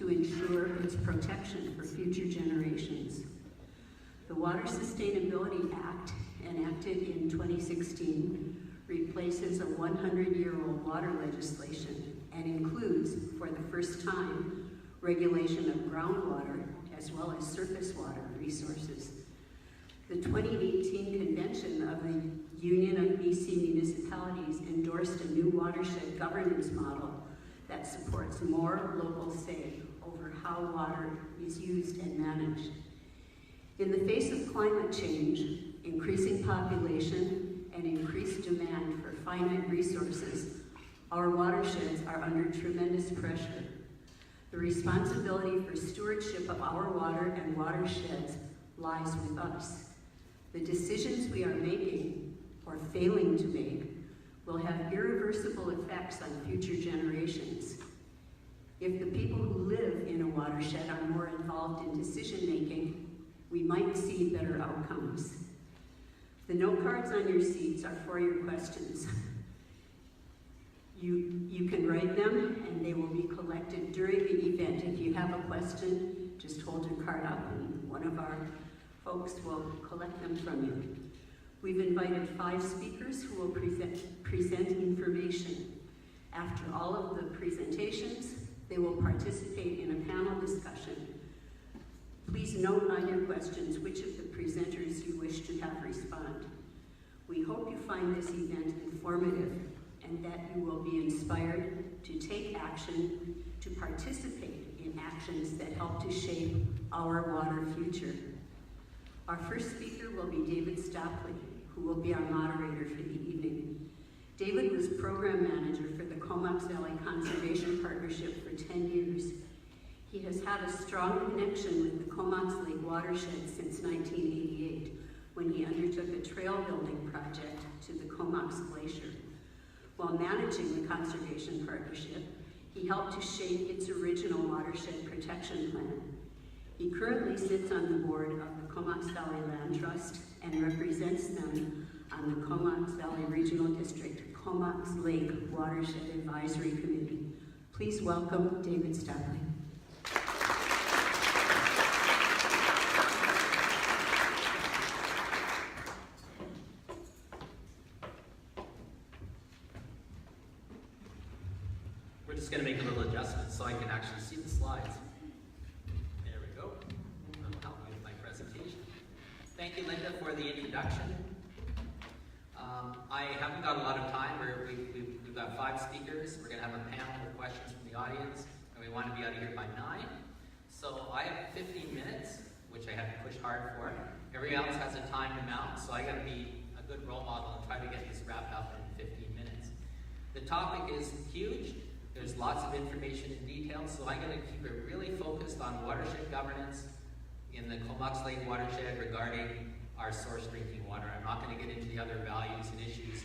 to ensure its protection for future generations. The Water Sustainability Act, enacted in 2016, replaces a 100-year-old water legislation and includes, for the first time, regulation of groundwater as well as surface water resources. The 2018 convention of the Union of BC Municipalities endorsed a new watershed governance model that supports more local say over how water is used and managed. In the face of climate change, increasing population, and increased demand for finite resources, our watersheds are under tremendous pressure. The responsibility for stewardship of our water and watersheds lies with us. The decisions we are making, or failing to make, will have irreversible effects on future generations. If the people who live in a watershed are more involved in decision-making, we might see better outcomes. The note cards on your seats are for your questions. You can write them, and they will be collected during the event. If you have a question, just hold your card up, and one of our folks will collect them from you. We've invited 5 speakers who will present information. After all of the presentations, they will participate in a panel discussion. Please note on your questions which of the presenters you wish to have respond. We hope you find this event informative and that you will be inspired to take action, to participate in actions that help to shape our water future. Our first speaker will be David Stockman, who will be our moderator for the evening. David was program manager for the Comox Valley Conservation Partnership for 10 years. He has had a strong connection with the Comox Lake watershed since 1988, when he undertook a trail building project to the Comox Glacier. While managing the Conservation Partnership, he helped to shape its original watershed protection plan. He currently sits on the board of the Comox Valley Land Trust and represents them on the Comox Valley Regional District Comox Lake Watershed Advisory Committee. Please welcome David Stockman. We're just going to make a little adjustment so I can actually see the slides. There we go. That'll help me with my presentation. Thank you, Linda, for the introduction. I haven't got a lot of time. We've got 5 speakers. We're going to have a panel with questions from the audience, and we want to be out of here by 9. So I have 15 minutes, which I have to push hard for. Everybody else has a timed amount, so I got to be a good role model and try to get this wrapped up in 15 minutes. The topic is huge. There's lots of information and details, so I'm going to keep it really focused on watershed governance in the Comox Lake watershed regarding our source drinking water. I'm not going to get into the other values and issues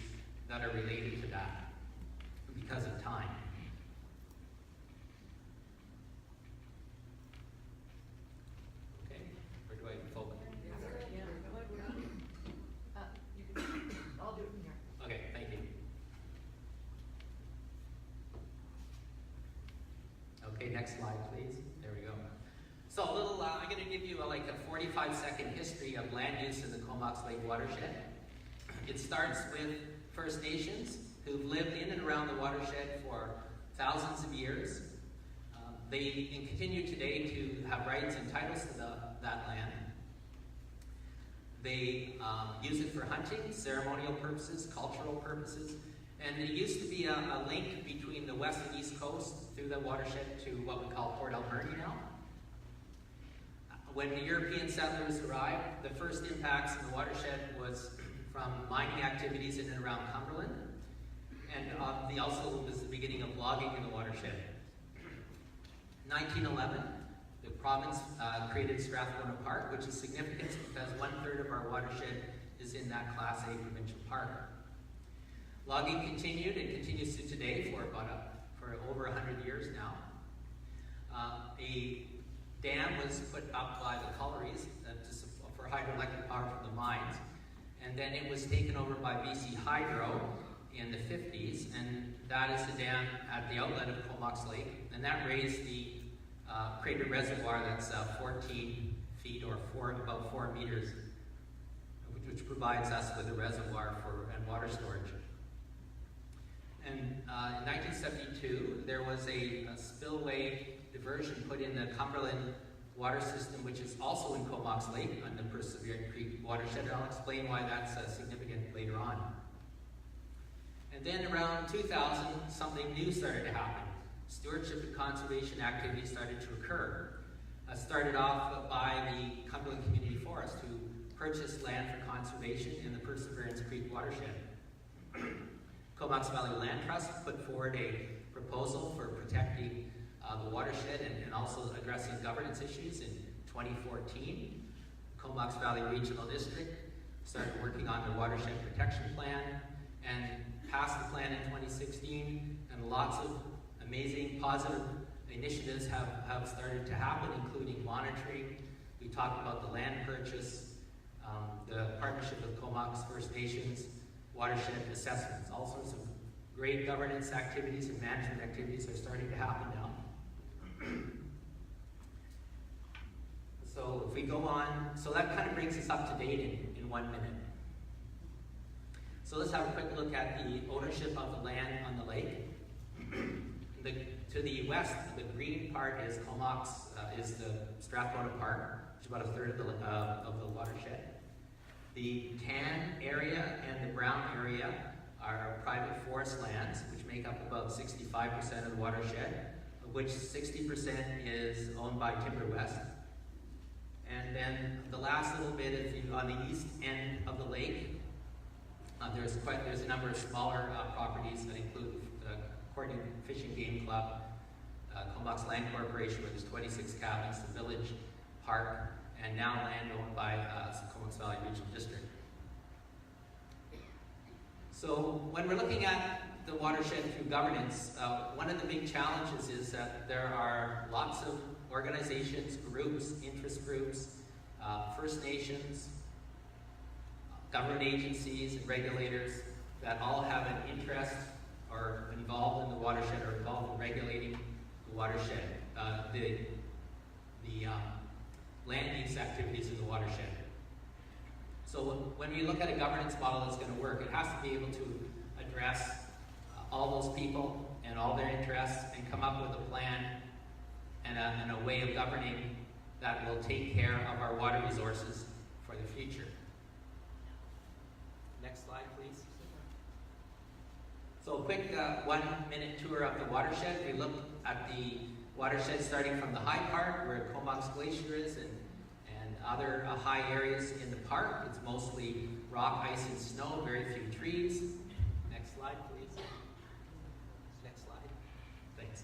that are related to that because of time. Okay, where do I focus? I'll do it from here. Okay, thank you. Okay, next slide, please. There we go. So a little, I'm going to give you like a 45-second history of land use in the Comox Lake watershed. It starts with First Nations who've lived in and around the watershed for thousands of years. They continue today to have rights and titles to that land. They use it for hunting, ceremonial purposes, cultural purposes, and there used to be a link between the west and east coast through the watershed to what we call Port Alberni now. When the European settlers arrived, the first impacts in the watershed was from mining activities in and around Cumberland, and also was the beginning of logging in the watershed. 1911, the province created Strathmore Park, which is significant because 1/3 of our watershed is in that Class A provincial park. Logging continued and continues to today for over 100 years now. A dam was put up by the collieries for hydroelectric power from the mines, and then it was taken over by BC Hydro in the 50s, and that is the dam at the outlet of Comox Lake, and that raised the create a reservoir that's 14 feet or about 4 meters, which provides us with a reservoir and water storage. And in 1972, there was a spillway diversion put in the Cumberland water system, which is also in Comox Lake on the Perseverance Creek watershed. And I'll explain why that's significant later on. And then around 2000, something new started to happen. Stewardship and conservation activities started to occur. Started off by the Cumberland Community Forest, who purchased land for conservation in the Perseverance Creek watershed. Comox Valley Land Trust put forward a proposal for protecting the watershed and also addressing governance issues in 2014. Comox Valley Regional District started working on the watershed protection plan and passed the plan in 2016, and lots of amazing positive initiatives have started to happen, including monitoring. We talked about the land purchase, the partnership with Comox First Nations, watershed assessments. All sorts of great governance activities and management activities are starting to happen now. So if we go on, so that kind of brings us up to date in 1 minute. So let's have a quick look at the ownership of the land on the lake. To the west, the green part is Comox, is the Strathmore Park, which is about a third of the watershed. The tan area and the brown area are private forest lands, which make up about 65% of the watershed, of which 60% is owned by Timber West. And then the last little bit is on the east end of the lake. There's a number of smaller properties that include Courtney Fishing Game Club, Comox Land Corporation, where there's 26 cabins, the Village Park, and now land owned by Comox Valley Regional District. So when we're looking at the watershed through governance, one of the big challenges is that there are lots of organizations, groups, interest groups, First Nations, government agencies, and regulators that all have an interest or involved in the watershed or involved in regulating the watershed, the land use activities in the watershed. So when we look at a governance model that's going to work, it has to be able to address all those people and all their interests and come up with a plan and a way of governing that will take care of our water resources for the future. Next slide, please. So a quick 1 minute tour of the watershed. We look at the watershed starting from the high part where Comox Glacier is and other high areas in the park. It's mostly rock, ice, and snow, very few trees. Next slide, please. Next slide. Thanks.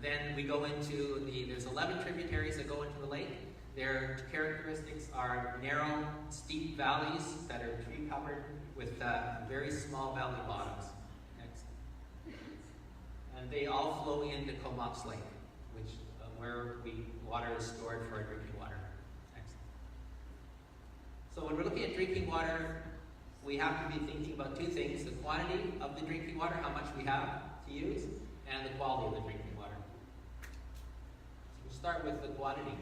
Then we go into there's 11 tributaries that go into the lake. Their characteristics are narrow, steep valleys that are tree covered with very small valley bottoms. Next. And they all flow into Comox Lake, which where water is stored for our drinking water. Next. So when we're looking at drinking water, we have to be thinking about two things: the quantity of the drinking water, how much we have to use, and the quality of the drinking water. So we'll start with the quantity.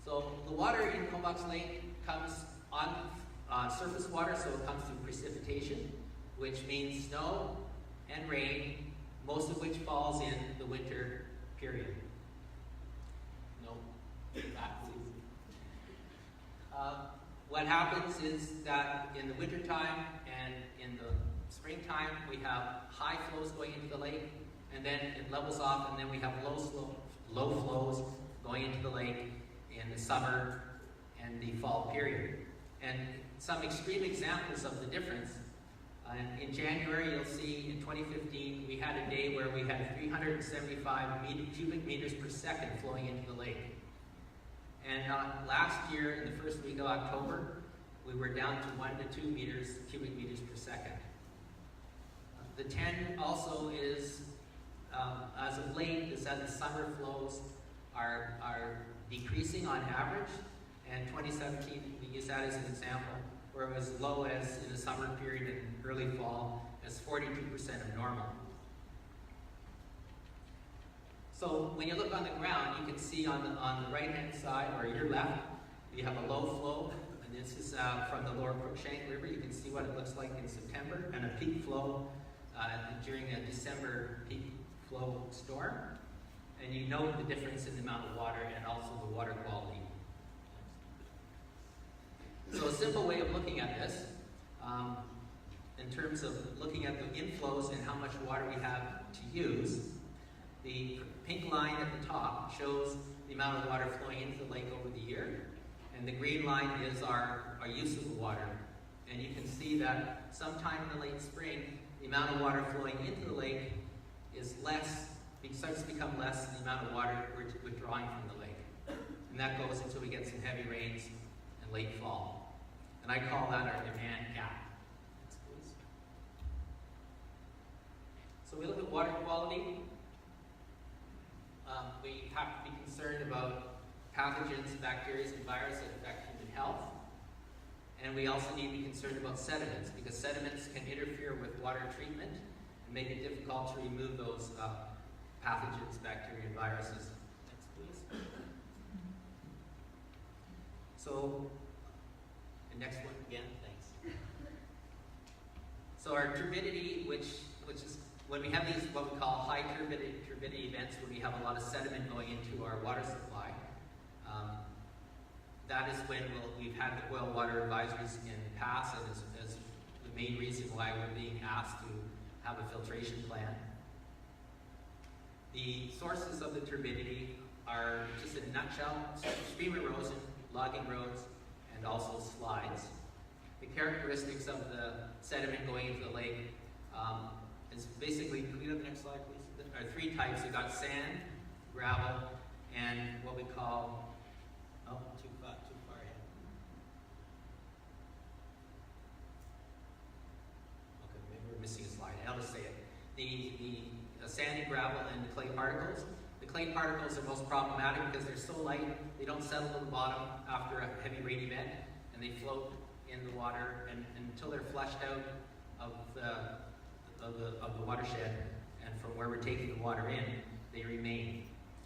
So the water in Comox Lake comes on surface water, so it comes through precipitation, which means snow and rain, most of which falls in the winter period. No, back please. What happens is that in the wintertime and in the springtime, we have high flows going into the lake, and then it levels off, and then we have low flows going into the lake in the summer and the fall period. And some extreme examples of the difference. In January, you'll see in 2015, we had a day where we had 375 cubic meters per second flowing into the lake. And last year, in the first week of October, we were down to 1 to 2 cubic meters per second. The 10 also is, as of late, is that the summer flows are decreasing on average. And 2017, we use that as an example, where it was as low as in the summer period and early fall as 42% of normal. So when you look on the ground, you can see on the right-hand side, or your left, you have a low flow, and this is from the lower Crookshank River. You can see what it looks like in September, and a peak flow during a December peak flow storm. And you note the difference in the amount of water and also the water quality. So a simple way of looking at this, in terms of looking at the inflows and how much water we have to use, the pink line at the top shows the amount of water flowing into the lake over the year, and the green line is our use of the water. And you can see that sometime in the late spring, the amount of water flowing into the lake is less, it starts to become less than the amount of water we're withdrawing from the lake. And that goes until we get some heavy rains and late fall. And I call that our demand gap. Next, please. So we look at water quality. We have to be concerned about pathogens, bacteria, and viruses that affect human health. And we also need to be concerned about sediments, because sediments can interfere with water treatment and make it difficult to remove those pathogens, bacteria, and viruses. Next, please. So, the next one again, thanks. So our turbidity, which is when we have these what we call high turbidity events, where we have a lot of sediment going into our water supply, that is when we've had the oil water advisories in the past, and is the main reason why we're being asked to have a filtration plan. The sources of the turbidity are, just in a nutshell, stream erosion, logging roads, and also slides. The characteristics of the sediment going into the lake is basically, can we go to the next slide, please? There are three types. We've got sand, gravel, and what we call, too far ahead. Okay, maybe we're missing a slide. I'll just say it. The sand and gravel and the clay particles. The clay particles are most problematic because they're so light, they don't settle to the bottom after a heavy rain event, and they float in the water and until they're flushed out of the watershed, and from where we're taking the water in, they remain.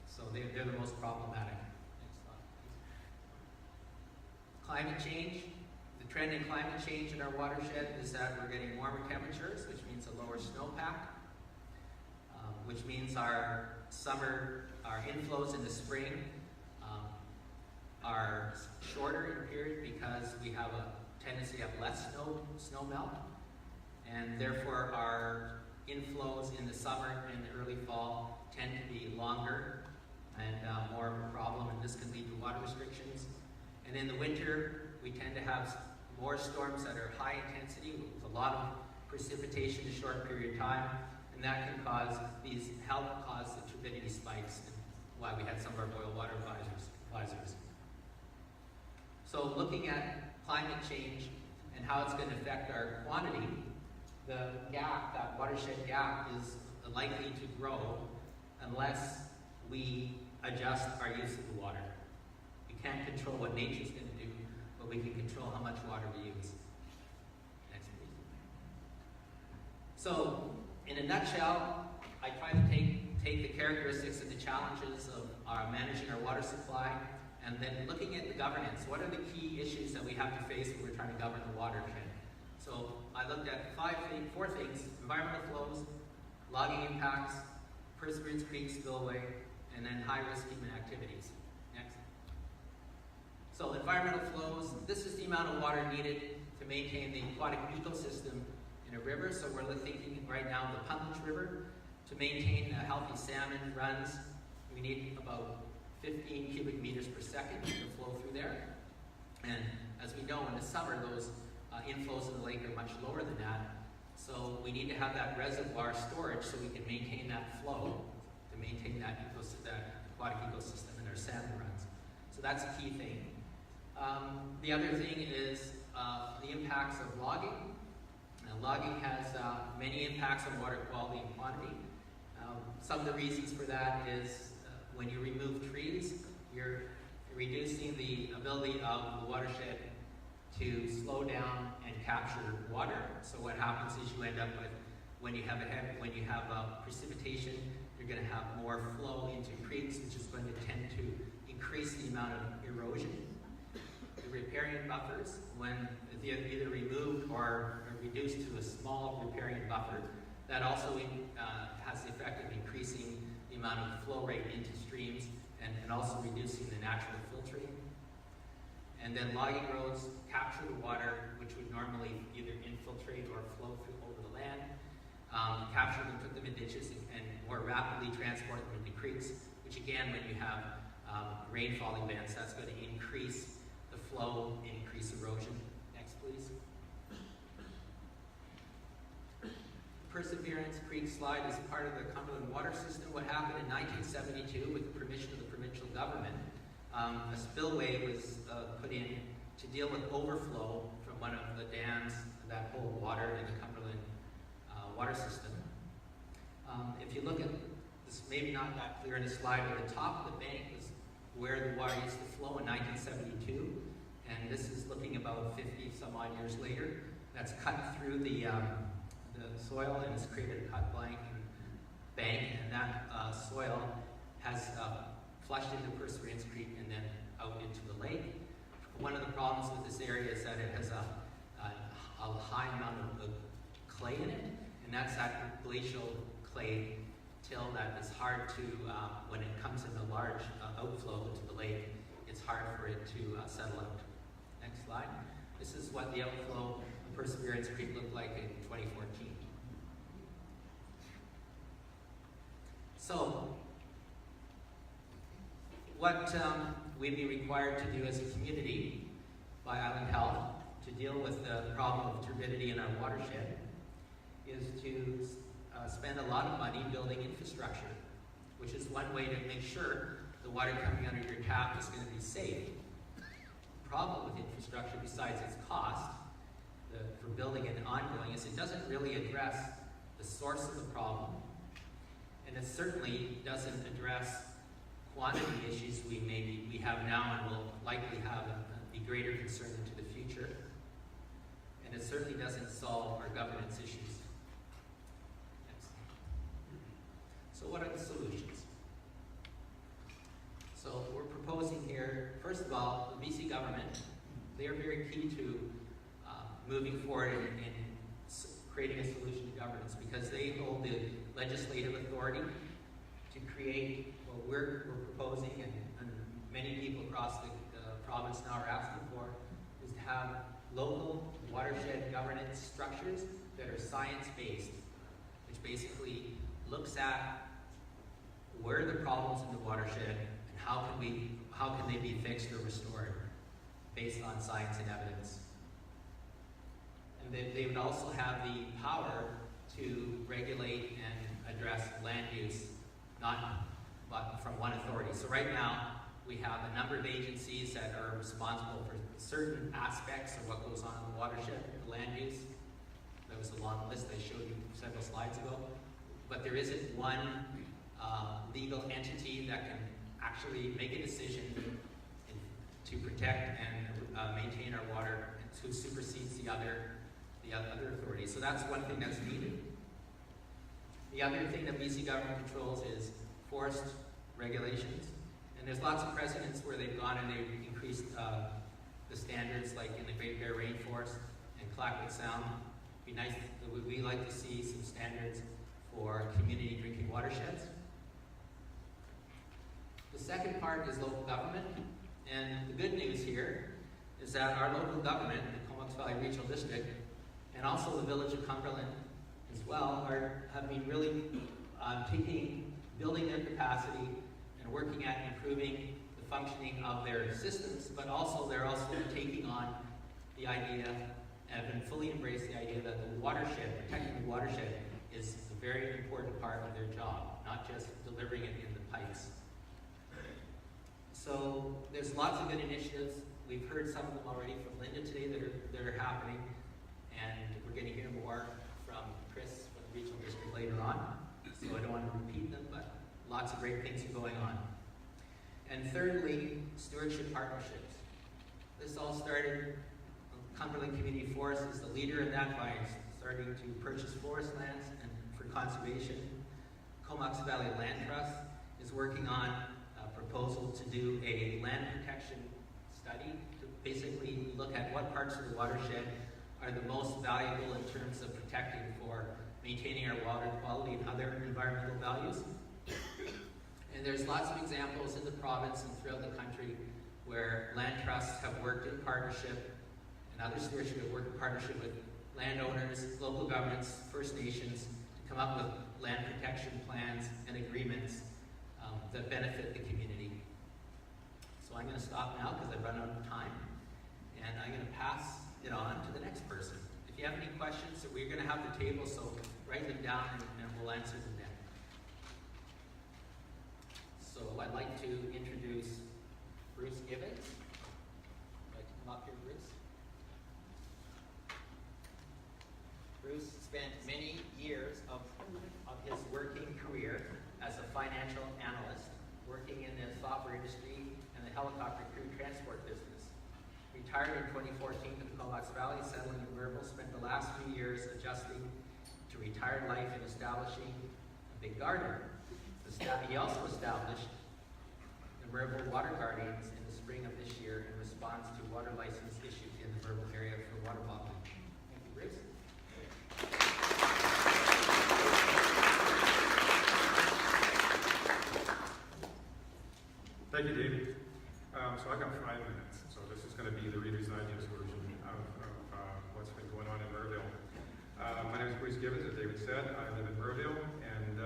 So they're the most problematic. Next slide, please. Climate change. The trend in climate change in our watershed is that we're getting warmer temperatures, which means a lower snowpack, which means our inflows in the spring are shorter in period because we have a tendency to have less snow melt, and therefore our inflows in the summer and the early fall tend to be longer and more of a problem, and this can lead to water restrictions. And in the winter, we tend to have more storms that are high intensity with a lot of precipitation in a short period of time, and that can help cause the turbidity spikes, and why we had some of our boil water advisors. So looking at climate change and how it's going to affect our quantity, the gap, that watershed gap, is likely to grow unless we adjust our use of the water. We can't control what nature's going to do, but we can control how much water we use. Next, please. So, in a nutshell, I try to take the characteristics and the challenges of managing our water supply, and then looking at the governance. What are the key issues that we have to face when we're trying to govern the watershed? So I looked at four things: environmental flows, logging impacts, perseverance creek spillway, and then high-risk human activities. Next. So environmental flows, this is the amount of water needed to maintain the aquatic ecosystem in a river. So we're thinking right now of the Pumpkinch River. To maintain a healthy salmon runs, we need about 15 cubic meters per second to flow through there. And as we know, in the summer, those inflows in the lake are much lower than that. So we need to have that reservoir storage so we can maintain that flow, to maintain that aquatic ecosystem in our salmon runs. So that's a key thing. The other thing is the impacts of logging. Logging has many impacts on water quality and quantity. Some of the reasons for that is when you remove trees, you're reducing the ability of the watershed to slow down and capture water. So what happens is you end up with, when you have precipitation you're going to have more flow into creeks, which is going to tend to increase the amount of erosion. The riparian buffers, when they're either removed or reduced to a small riparian buffer, that also has the effect of increasing the amount of flow rate into streams and also reducing the natural filtering. And then logging roads capture the water, which would normally either infiltrate or flow through over the land, capture them, put them in ditches, and more rapidly transport them into creeks, which again, when you have rainfall events, that's going to increase the flow, increase erosion. Next, please. Perseverance Creek Slide is part of the Cumberland water system. What happened in 1972 with the permission of the provincial government, a spillway was put in to deal with overflow from one of the dams that hold water in the Cumberland water system. If you look at this, maybe not that clear in the slide, but the top of the bank is where the water used to flow in 1972, and this is looking about 50 some odd years later. That's cut through the soil and has created a cut blank bank, and that soil has flushed into Perseverance Creek and then out into the lake. One of the problems with this area is that it has a high amount of clay in it, and that's that glacial clay till that is hard to, when it comes in a large outflow into the lake, it's hard for it to settle out. Next slide. This is what the outflow of Perseverance Creek looked like in 2014. So, what we'd be required to do as a community by Island Health to deal with the problem of turbidity in our watershed is to spend a lot of money building infrastructure, which is one way to make sure the water coming under your tap is going to be safe. The problem with infrastructure, besides its cost for building it and ongoing, is it doesn't really address the source of the problem, and it certainly doesn't address quantity issues we have now and will likely have a greater concern into the future. And it certainly doesn't solve our governance issues. Next. So what are the solutions? So we're proposing here, first of all, the BC government, they are very key to moving forward in creating a solution to governance, because they hold the legislative authority to create what we're proposing, and many people across the province now are asking for, is to have local watershed governance structures that are science-based, which basically looks at where are the problems in the watershed and how can they be fixed or restored based on science and evidence. And they would also have the power to regulate and address land use, but from one authority. So right now, we have a number of agencies that are responsible for certain aspects of what goes on in the watershed, the land use. That was a long list I showed you several slides ago. But there isn't one legal entity that can actually make a decision to protect and maintain our water, who supersedes the other authorities. So that's one thing that's needed. The other thing that BC government controls is forest regulations. And there's lots of precedents where they've gone and they've increased the standards, like in the Great Bear Rainforest and Clackwood Sound. It'd be nice, we like to see some standards for community drinking watersheds. The second part is local government. And the good news here is that our local government, the Comox Valley Regional District, and also the Village of Cumberland as well, have been really building their capacity and working at improving the functioning of their systems, but also they're also taking on the idea and fully embraced the idea that the watershed, protecting the watershed, is a very important part of their job, not just delivering it in the pipes. So there's lots of good initiatives. We've heard some of them already from Linda today that are happening, and we're going to hear more from Chris from the Regional District later on. So I don't want to repeat them, but lots of great things are going on. And thirdly, stewardship partnerships. This all started, Cumberland Community Forest is the leader in that by starting to purchase forest lands and for conservation. Comox Valley Land Trust is working on a proposal to do a land protection study to basically look at what parts of the watershed are the most valuable in terms of protecting for maintaining our water quality and other environmental values. And there's lots of examples in the province and throughout the country where land trusts have worked in partnership and other stewardship have worked in partnership with landowners, local governments, First Nations to come up with land protection plans and agreements that benefit the community. So I'm going to stop now because I've run out of time, and I'm going to pass it on to the next person. If you have any questions, we're going to have the table, so write them down and we'll answer them then. So I'd like to introduce Bruce Gibbons. Would you like to come up here, Bruce? Bruce spent many years of his working career as a financial analyst, working in the software industry and the helicopter crew transport business. Retired in 2014 to the Comox Valley, settling in Rural, spent the last few years adjusting to retired life and establishing a big garden. He also established the Rural Water Guardians in the spring of this year in response to water license issued in the Rural area for water bottling. Thank you, Bruce. Thank you, David. So I got 5 minutes, so this is going to be the Reader's Digest version of what's been going on in Merville. My name is Bruce Gibbons, as David said. I live in Merville, and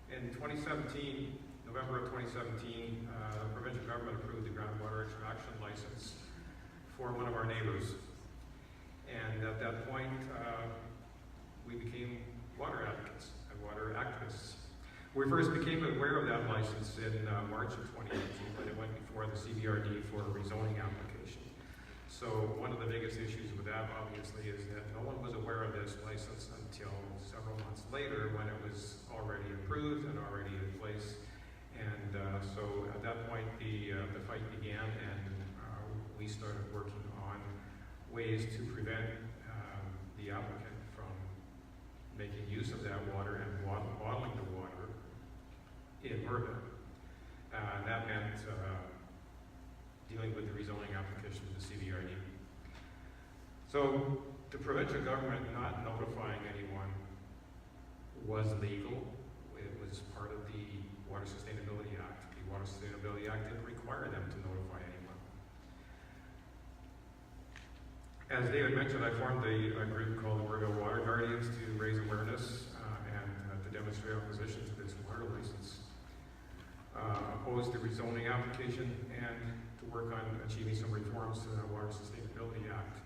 in 2017, November of 2017, the provincial government approved the groundwater extraction license for one of our neighbors. And at that point, we became water advocates and water activists. We first became aware of that license in March of 2018, when it went before the CBRD for a rezoning application. So one of the biggest issues with that, obviously, is that no one was aware of this license until several months later, when it was already approved and already in place. And so at that point, the fight began, and we started working on ways to prevent the applicant from making use of that water and bottling the water in Merville. That meant dealing with the rezoning application to the CBRD. So the provincial government not notifying anyone was legal. It was part of the Water Sustainability Act. The Water Sustainability Act didn't require them to notify anyone. As David mentioned, I formed a group called the Merville Water Guardians to raise awareness and to demonstrate opposition to this water license. Opposed the rezoning application and to work on achieving some reforms to the Water Sustainability Act.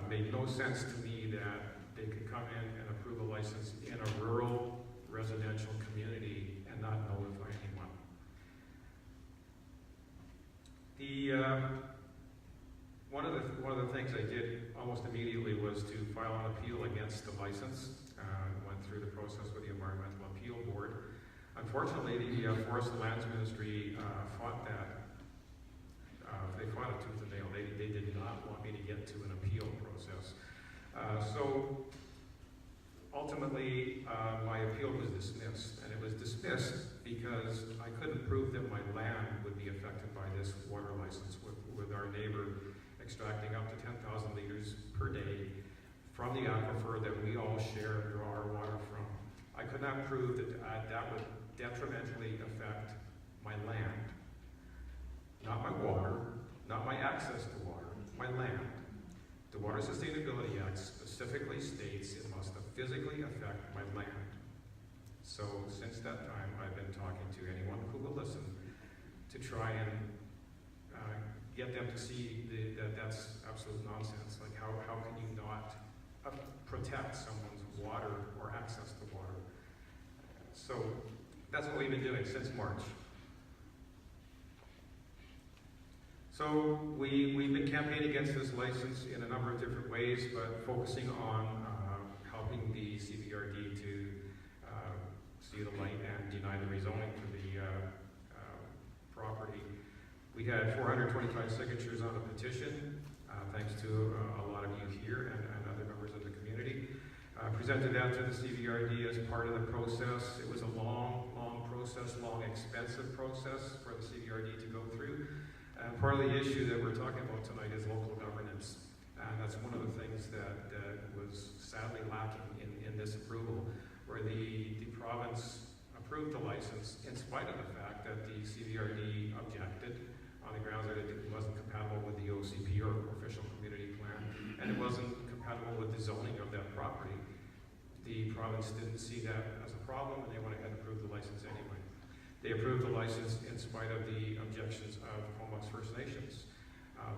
Made no sense to me that they could come in and approve a license in a rural residential community and not notify anyone. One of the things I did almost immediately was to file an appeal against the license. Went through the process with the Environmental Appeal Board. Unfortunately, the Forest and Lands Ministry fought that. They fought it tooth and nail. They did not want me to get to an appeal process. So ultimately, my appeal was dismissed, and it was dismissed because I couldn't prove that my land would be affected by this water license with our neighbor extracting up to 10,000 liters per day from the aquifer that we all share and draw our water from. I could not prove that that would detrimentally affect my land. Not my water, not my access to water, my land. The Water Sustainability Act specifically states it must physically affect my land. So since that time, I've been talking to anyone who will listen to try and get them to see that that's absolute nonsense. Like how can you not protect someone's water or access to water? So that's what we've been doing since March. So we've been campaigning against this license in a number of different ways, but focusing on helping the CBRD to see the light and deny the rezoning for the property. We had 425 signatures on a petition, thanks to a lot of you here and other members of the community. Presented that to the CVRD as part of the process. It was a long process, long, expensive process for the CVRD to go through. And part of the issue that we're talking about tonight is local governance. And that's one of the things that was sadly lacking in this approval, where the province approved the license in spite of the fact that the CVRD objected on the grounds that it wasn't compatible with the OCP or official community plan, and it wasn't compatible with the zoning of that property. The province didn't see that as a problem, and they went ahead and approved the license anyway. They approved the license in spite of the objections of Comox First Nations.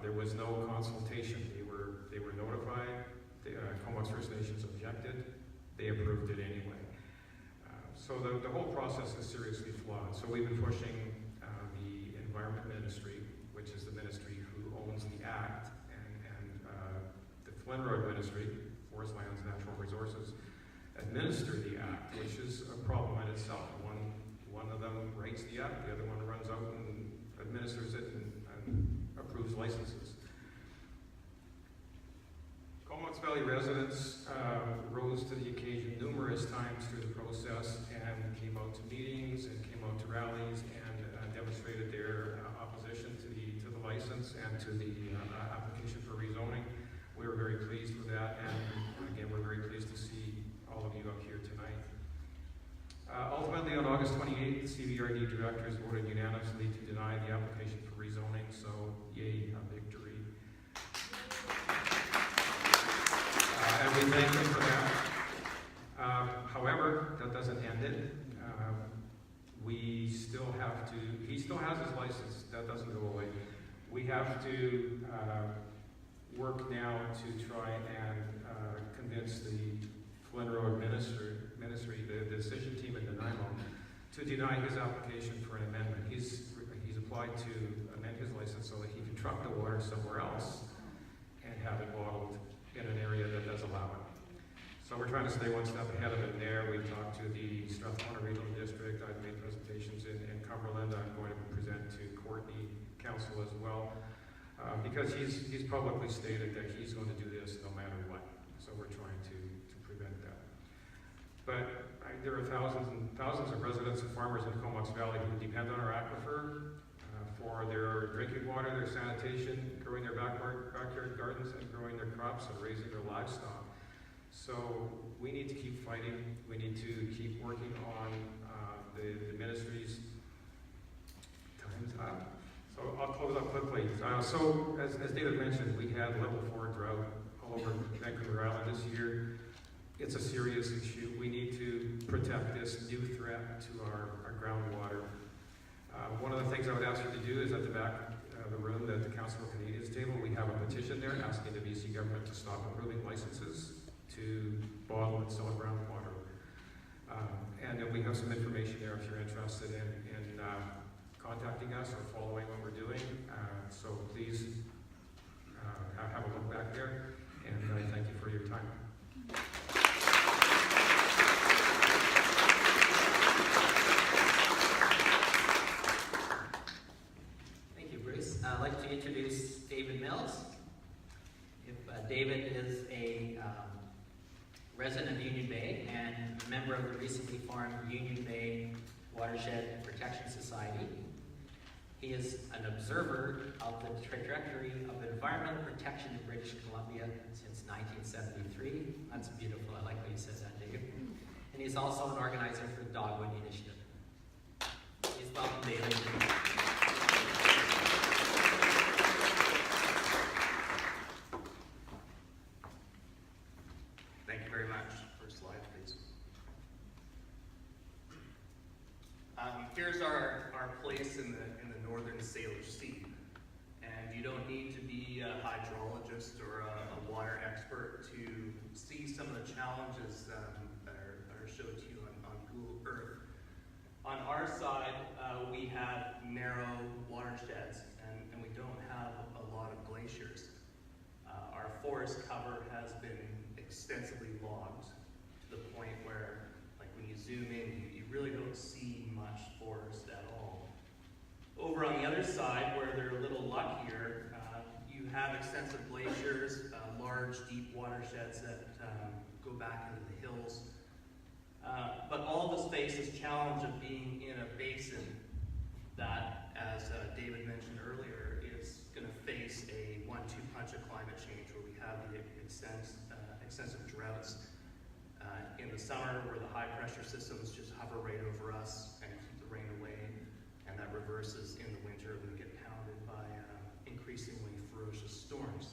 There was no consultation. They were notified. Comox First Nations objected. They approved it anyway. So the whole process is seriously flawed. So we've been pushing the Environment Ministry, which is the ministry who owns the Act, and the Flynn Road Ministry, Forest Lands, Natural Resources, administer the Act, which is a problem in itself. One of them writes the Act, the other one runs out and administers it and approves licenses. Comox Valley residents rose to the occasion numerous times through the process and came out to meetings and came out to rallies and demonstrated their opposition to the license and to the application for rezoning. We were very pleased with that, and again, we're very pleased to see all of you up here tonight. Ultimately, on August 28th, the CVRD directors voted unanimously to deny the application for rezoning, so yay, a victory. And we thank them for that. However, that doesn't end it. We still have to, he still has his license, that doesn't go away. We have to work now to try and convince the Flynn Road Ministry, the decision team in Nanaimo, to deny his application for an amendment. He's applied to amend his license so that he can truck the water somewhere else and have it bottled in an area that does allow it. So we're trying to stay one step ahead of it there. We've talked to the Strathmore Regional District. I've made presentations in Cumberland. I'm going to present to Courtney Council as well, because he's publicly stated that he's going to do this no matter what. So we're trying to prevent that. But there are thousands and thousands of residents and farmers in Comox Valley who depend on our aquifer for their drinking water, their sanitation, growing their backyard gardens, and growing their crops and raising their livestock. So we need to keep fighting. We need to keep working on the ministry's time's up. So I'll close up quickly. So as David mentioned, we had level 4 drought all over Vancouver Island this year. It's a serious issue. We need to protect this new threat to our groundwater. One of the things I would ask you to do is at the back of the room, at the Council of Canadians table, we have a petition there asking the BC government to stop approving licenses to bottle and sell groundwater. And then we have some information there if you're interested in contacting us or following what we're doing. So please have a look back there, and I thank you for your time. Thank you, Bruce. I'd like to introduce David Mills. David is a resident of Union Bay and a member of the recently formed Union Bay Watershed Protection Society. He is an observer of the trajectory of environmental protection in British Columbia since 1973. That's beautiful. I like what you said that, David. And he's also an organizer for the Dogwood Initiative. Please welcome David. Thank you very much. First slide, please. Here's our place in the northern Salish Sea. And you don't need to be a hydrologist or a water expert to see some of the challenges that are showed to you on Google Earth. On our side, we have narrow watersheds, and we don't have a lot of glaciers. Our forest cover has been extensively logged to the point where, like, when you zoom in, you really don't see much forest at all. Over on the other side, where they're a little luckier, you have extensive glaciers, large, deep watersheds that go back into the hills. But all of us face this challenge of being in a basin that, as David mentioned earlier, is going to face a 1-2 punch of climate change, where we have the extensive droughts in the summer, where the high pressure systems just hover right over us and keep the rain away, and that reverses in the winter when we get pounded by increasingly ferocious storms.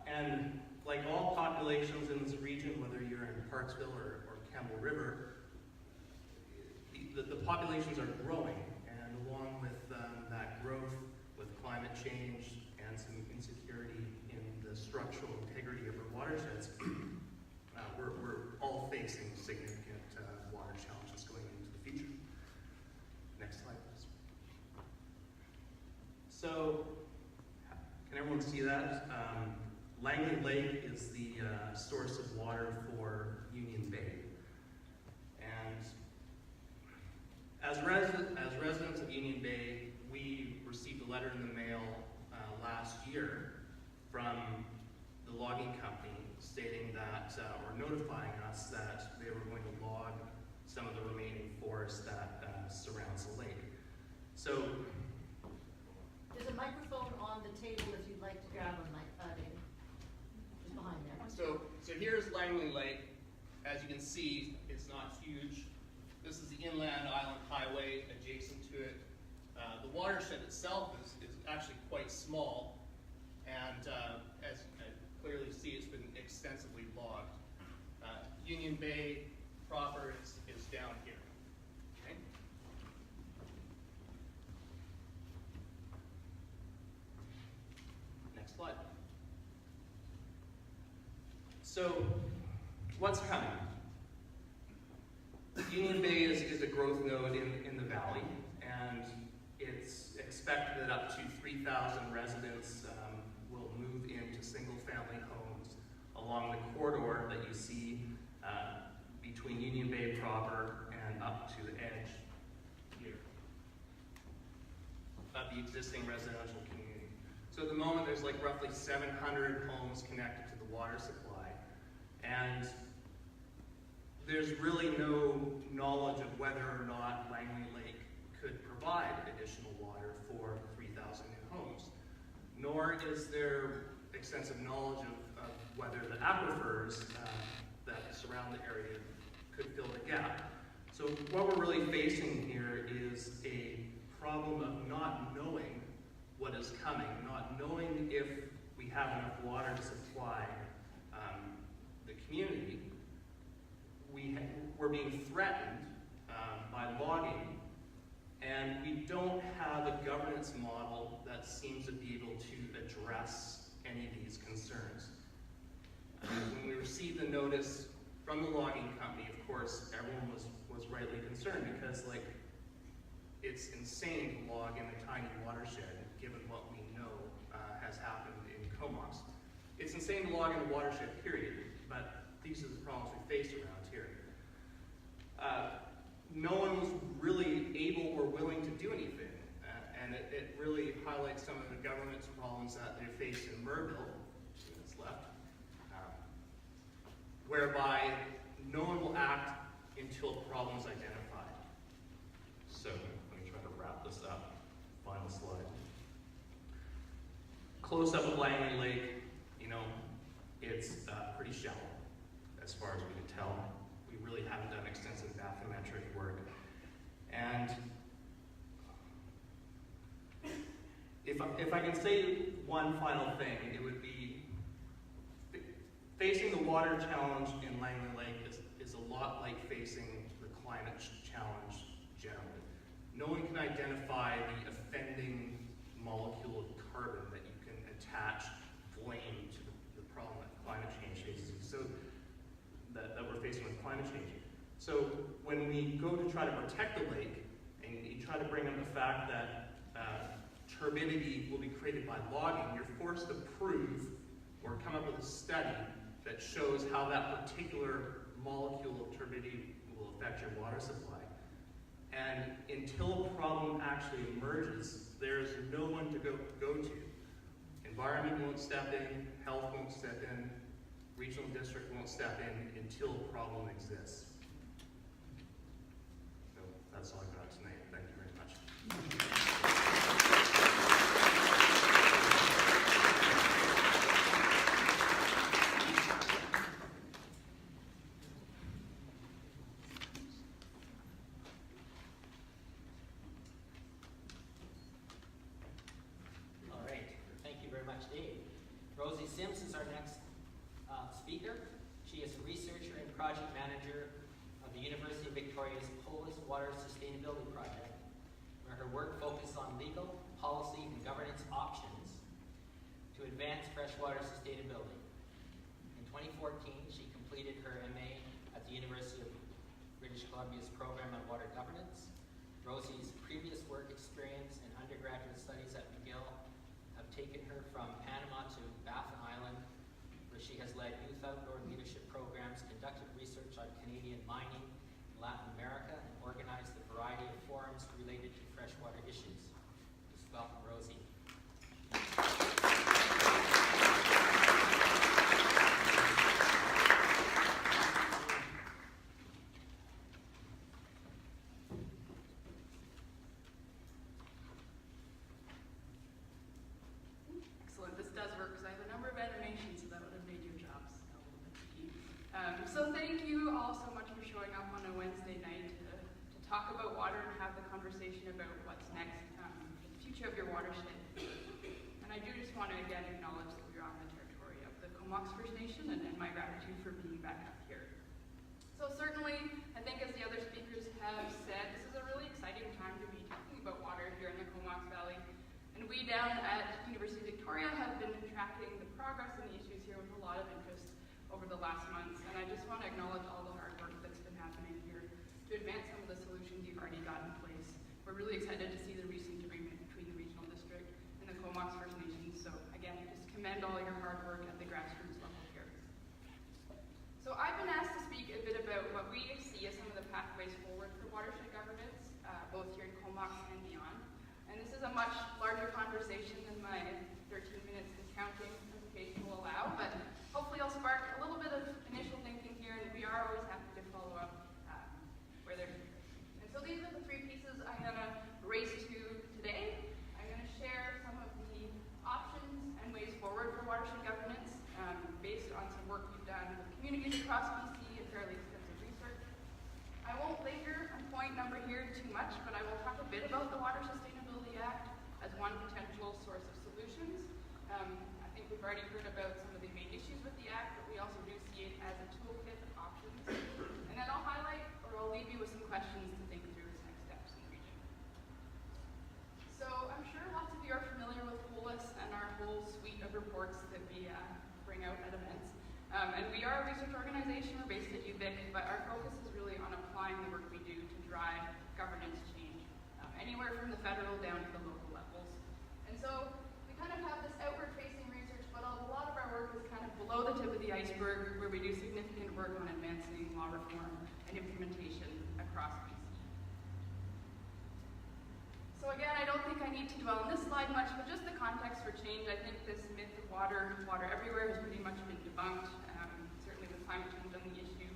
And like all populations in this region, whether you're in Parksville or Campbell River, the populations are growing, and along with that growth, with climate change and some insecurity in the structural integrity of our watersheds, we're all facing significant water challenges going into the future. Next slide, please. So, can everyone see that? Langley Lake is the source of water for Union Bay. And as residents of Union Bay, we received a letter in the mail last year from the logging company stating that, or notifying us that they were going to log some of the remaining forest that surrounds the lake. So, There's a microphone on the table if you'd like to grab a mic, David. Just behind there. so here's Langley Lake. As you can see, it's not huge. This is the Inland Island Highway adjacent to it. The watershed itself is actually quite small, and as you can clearly see, it's been extensively logged. Union Bay proper is down here. Okay? Next slide. So, what's coming? Union Bay is a growth node in the valley, and it's expected that up to 3,000 residents will move into single-family homes along the corridor that you see between Union Bay proper and up to the edge here of the existing residential community. So at the moment, there's like roughly 700 homes connected to the water supply, and there's really no knowledge of whether or not Langley Lake could provide additional water for 3,000 new homes. Nor is there extensive knowledge of whether the aquifers that surround the area could fill the gap. So what we're really facing here is a problem of not knowing what is coming, not knowing if we have enough water to supply the community. We're being threatened by logging, and we don't have a governance model that seems to be able to address any of these concerns. When we received the notice from the logging company, of course, everyone was rightly concerned, because it's insane to log in a tiny watershed, given what we know has happened in Comox. It's insane to log in a watershed, period, but these are the problems we face around here. No one was really able or willing to do anything, and it really highlights some of the governance problems that they face in Merville, that's left, whereby no one will act until the problem is identified. So, let me try to wrap this up. Final slide. Close up of Langley Lake, it's pretty shallow as far as we can tell. We really haven't done extensive bathymetric work. And if I can say one final thing, it would be facing the water challenge in Langley Lake is a lot like facing the climate challenge generally. No one can identify the offending molecule of carbon that you can attach blame to the problem that climate change faces. So that we're facing with climate change. So when we go to try to protect the lake, and you try to bring up the fact that turbidity will be created by logging, you're forced to prove or come up with a study that shows how that particular molecule of turbidity will affect your water supply. And until a problem actually emerges, there's no one to go to. Environment won't step in, health won't step in, Regional District won't step in until a problem exists. So that's all I've got tonight. Thank you very much. All right, thank you very much, Dave. Rosie Sims is our next speaker. She is a researcher and project manager of the University of Victoria's Polish Water Sustainability Project, where her work focuses on legal, policy, and governance options to advance freshwater sustainability. In 2014, she completed her MA at the University of British Columbia's program on water governance. Rosie's previous work experience and undergraduate studies at McGill have taken her from Panama to Baffin Island, where she has led youth outdoor leadership programs, conducted research on Canadian mining in Latin America, and organized a variety of forums related to freshwater issues. Please welcome Rosie. Excellent. This does work because I have a number of animations, so that would have made your jobs a little bit tricky. So thank you all so much for showing up on a Wednesday night to talk about water and have the conversation about what's next, the future of your watershed. And I do just want to again acknowledge that we're on the territory of the Comox First Nation and my gratitude for being back up here. So certainly, I think as the other speakers have said, this is a really exciting time to be talking about water here in the Comox Valley. And we down at University of Victoria have been tracking the progress and the issues here with a lot of interest over the last months. And I just want to acknowledge all the hard work that's been happening here to advance some of the solutions you've already got in place. We're really excited to see the recent agreement between the Regional District and the Comox First Nations. So again, just commend all your hard work at the grassroots level here. So I've been asked to speak a bit about what we see as some of the pathways forward for watershed governance, both here in Comox and beyond. And this is a much larger conversation than my 13 minutes discounting presentation will allow, but hopefully I'll spark a little bit of initial thinking here, and we are always happy to follow up where there's interest. And so these are the three pieces I'm going to race to today. I'm going to share some of the options and ways forward for watershed governance based on some work we've done with communities across BC and fairly extensive research. I won't linger on point number here too much, but I will talk a bit about the Water Sustainability Act as one potential source of solutions. I think we've already heard about some of the main issues with the Act, but we also do see it as a toolkit of options. And then I'll highlight, or I'll leave you with some questions to think through as next steps in the region. So I'm sure lots of you are familiar with WOLIS and our whole suite of reports that we bring out at events. And we are a research organization, we're based at UVic, but our focus is really on applying the work we do to drive governance change, anywhere from the federal down to the local levels. And so we kind of have this outward-facing research, but a lot of our work is kind of below the tip of the iceberg, where we do significant work on advancing law reform and implementation across BC. So again, I don't think I need to dwell on this slide much, but just the context for change. I think this myth of water everywhere has pretty much been debunked, certainly with climate change on the issue.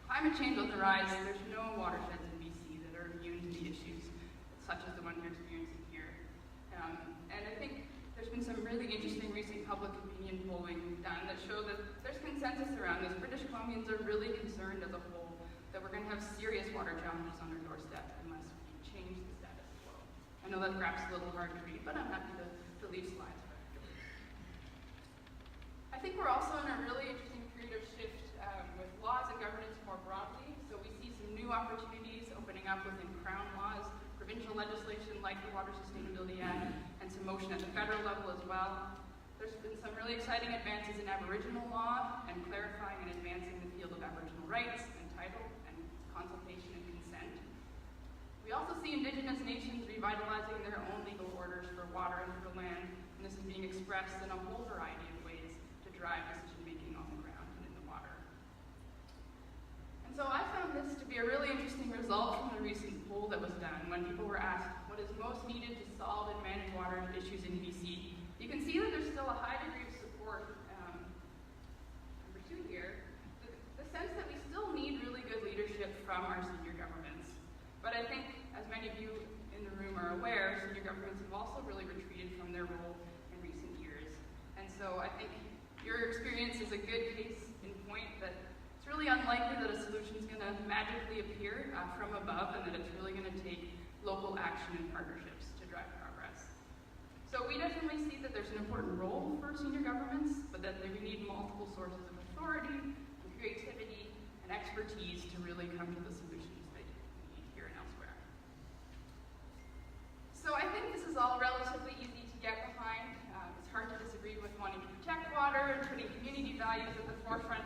Climate change on the rise, there's no watersheds in BC that are immune to the issues, such as the one you're experiencing here. And I think there's been some really interesting recent public opinion polling done that show that there's consensus around this. British Columbians are really concerned as a whole that we're going to have serious water challenges on our doorstep unless we change the status quo. I know that perhaps a little hard to read, but I'm happy to leave slides. I think we're also in a really interesting period of shift with laws and governance more broadly. So we see some new opportunities opening up within Crown laws, provincial legislation like the Water Sustainability Act, and some motion at the federal level as well. There's been some really exciting advances in Aboriginal law and clarifying and advancing the field of Aboriginal rights and title and consultation and consent. We also see Indigenous nations revitalizing their own legal orders for water and for land, and this is being expressed in a whole variety of ways to drive decision-making on the ground and in the water. And so I found this to be a really interesting result from the recent poll that was done when people were asked what is most needed to solve and manage water issues in BC. You can see that there's still a high degree of support, number 2 here, aware, senior governments have also really retreated from their role in recent years. And so I think your experience is a good case in point that it's really unlikely that a solution is going to magically appear from above, and that it's really going to take local action and partnerships to drive progress. So we definitely see that there's an important role for senior governments, but that we need multiple sources of authority, and creativity, and expertise to really come to the solutions that we need here and elsewhere. So I think this is all relatively easy to get behind. It's hard to disagree with wanting to protect water and putting community values at the forefront.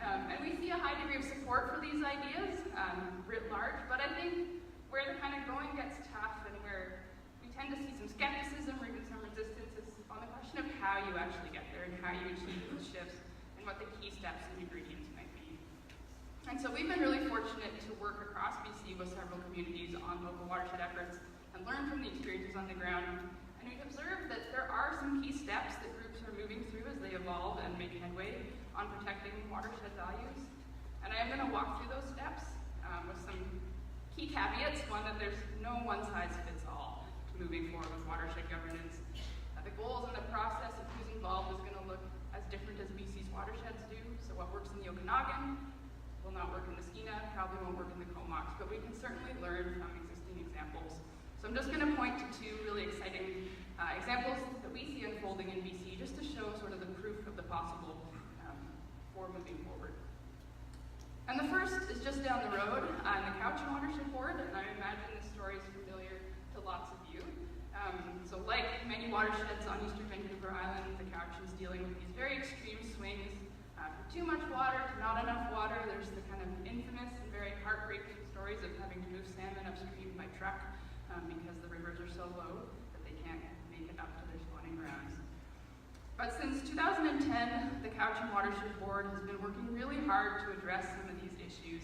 And we see a high degree of support for these ideas, writ large, but I think where the kind of going gets tough and where we tend to see some skepticism or even some resistance is on the question of how you actually get there and how you achieve those shifts and what the key steps and ingredients might be. And so we've been really fortunate to work across BC with several communities on local watershed efforts and learn from the experiences on the ground. And we've observed that there are some key steps that groups are moving through as they evolve and make headway on protecting watershed values. And I am going to walk through those steps with some key caveats. One, that there's no one-size-fits-all to moving forward with watershed governance. The goals and the process of who's involved is going to look as different as BC's watersheds do. So what works in the Okanagan will not work in the Skeena, probably won't work in the Comox, but we can certainly learn from existing examples. So I'm just going to point to two really exciting examples that we see unfolding in BC, just to show sort of the proof of the possible for moving forward. And the first is just down the road on the Cowichan Watershed Board, and I imagine this story is familiar to lots of you. So like many watersheds on eastern Vancouver Island, the Cowichan's dealing with these very extreme swings from too much water to not enough water. There's the kind of infamous and very heartbreaking stories of having to move salmon upstream by truck because the rivers are so low that they can't make it up to their spawning grounds. But since 2010, the Cowichan Watershed Board has been working really hard to address some of these issues.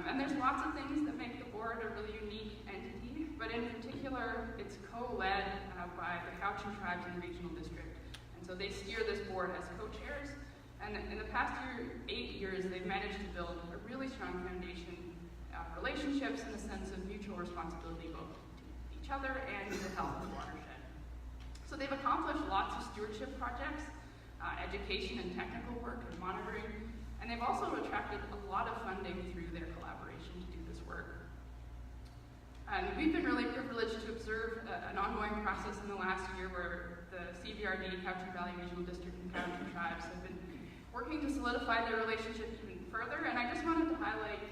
And there's lots of things that make the board a really unique entity, but in particular, it's co-led by the Cowichan tribes in the regional district. And so they steer this board as co-chairs. And in the past 8 years, they've managed to build a really strong foundation of relationships and a sense of mutual responsibility both to each other and to the health of the watershed. So they've accomplished lots of stewardship projects, education and technical work and monitoring, and they've also attracted a lot of funding through their collaboration to do this work. And we've been really privileged to observe an ongoing process in the last year where the CVRD, Cowichan Valley Regional District, and Cowichan tribes have been working to solidify their relationship even further. And I just wanted to highlight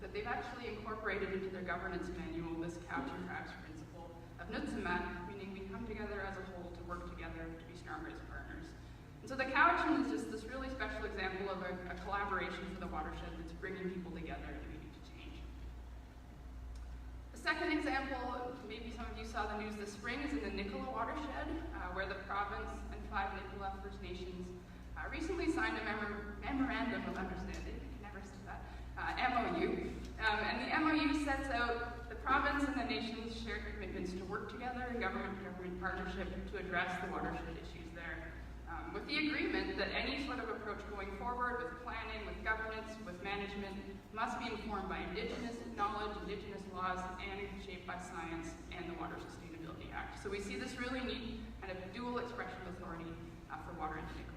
that they've actually incorporated into their governance manual this Cowichan tribes principle of Nutsumat, meaning we come together as a whole to work together to be stronger as partners. And so the Cowichan is just this really special example of a collaboration for the watershed that's bringing people together and leading to change. The second example, maybe some of you saw the news this spring, is in the Nicola watershed, where the province and 5 Nicola First Nations recently signed a memorandum of understanding, I can never say that, MOU. And the MOU sets out the province and the nation's shared commitments to work together in government-to-government partnership to address the watershed issues there. With the agreement that any sort of approach going forward with planning, with governance, with management, must be informed by Indigenous knowledge, Indigenous laws, and shaped by science and the Water Sustainability Act. So we see this really neat kind of dual expression of authority for water in Nicola.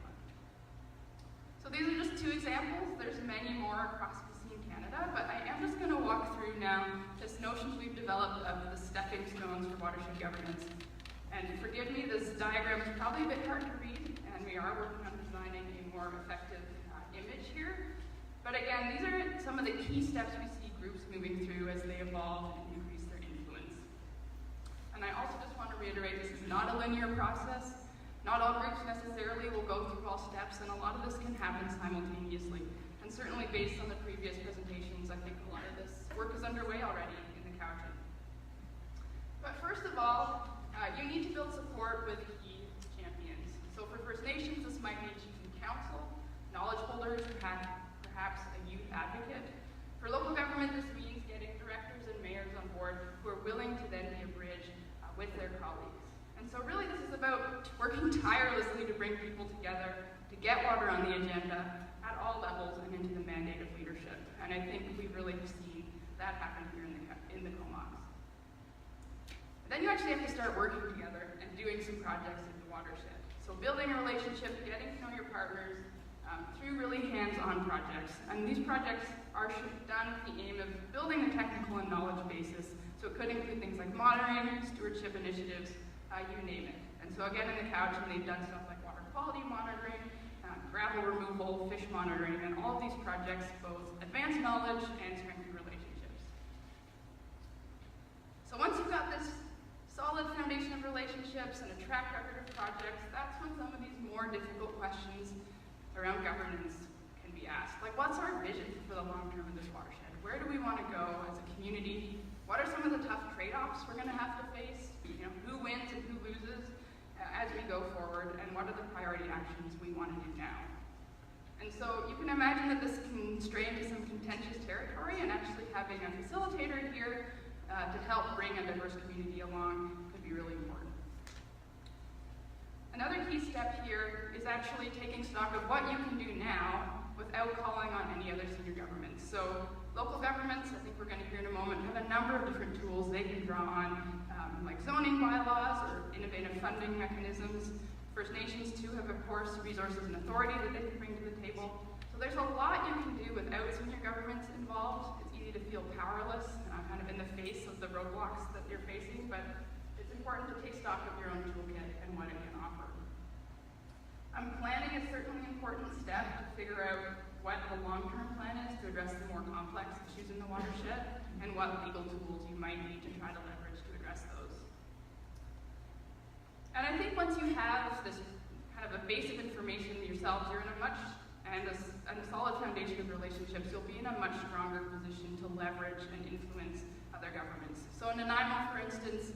So these are just 2 examples. There's many more across BC and Canada, but I am just going to walk through now just notions we've developed of the stepping stones for watershed governance. And forgive me, this diagram is probably a bit hard to read, and we are working on designing a more effective image here. But again, these are some of the key steps we see groups moving through as they evolve and increase their influence. And I also just want to reiterate, this is not a linear process. Not all groups necessarily will go through all steps, and a lot of this can happen simultaneously. And certainly based on the previous presentations, I think a lot of this work is underway already in the Cowichan. But first of all, you need to build support with key champions. So for First Nations, this might mean choosing council, knowledge holders, perhaps a youth advocate. For local government, this means getting directors and mayors on board who are willing to then be a bridge with their colleagues. And so really this is about working tirelessly to bring people together, to get water on the agenda at all levels and into the mandate of leadership. And I think we've really seen that happen here in the Comox. then you actually have to start working together and doing some projects in the watershed. So building a relationship, getting to know your partners through really hands-on projects. And these projects are done with the aim of building a technical and knowledge basis. So it could include things like monitoring, stewardship initiatives, you name it. And so again, in the couch, and they've done stuff like water quality monitoring, gravel removal, fish monitoring, and all of these projects both advance knowledge and strengthen relationships. So once you've got this solid foundation of relationships and a track record of projects, that's when some of these more difficult questions around governance can be asked. Like, what's our vision for the long term of this watershed? Where do we want to go as a community? What are some of the tough trade-offs we're going to have to face? You know, who wins and who loses as we go forward, and what are the priority actions we want to do now? And so you can imagine that this can stray into some contentious territory, and actually having a facilitator here to help bring a diverse community along could be really important. Another key step here is actually taking stock of what you can do now without calling on any other senior governments. So local governments, I think we're going to hear in a moment, have a number of different tools they can draw on, like zoning bylaws or innovative funding mechanisms. First Nations too have, of course, resources and authority that they can bring to the table. So there's a lot you can do without senior governments involved. It's easy to feel powerless, kind of in the face of the roadblocks that you're facing, but it's important to take stock of your own toolkit and what it can offer. Planning is certainly an important step to figure out what the long-term plan is to address the more complex issues in the watershed, and what legal tools you might need to try to leverage to address those. And I think once you have this kind of a base of information yourselves, you're in a solid foundation of relationships, you'll be in a much stronger position to leverage and influence other governments. So in Nanaimo, for instance,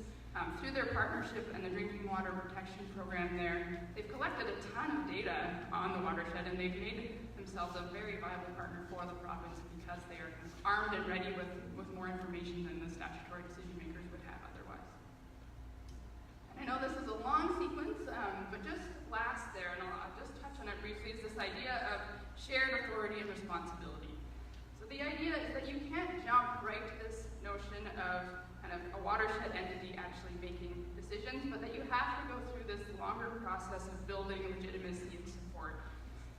through their partnership and the Drinking Water Protection Program there, they've collected a ton of data on the watershed, and they've made themselves a very viable partner for the province because they are armed and ready with more information than the statutory decision makers would have otherwise. And I know this is a long sequence, but just last there, and I'll just touch on it briefly, is this idea of shared authority and responsibility. So the idea is that you can't jump right to this notion of kind of a watershed entity actually making decisions, but that you have to go through this longer process of building legitimacy and support.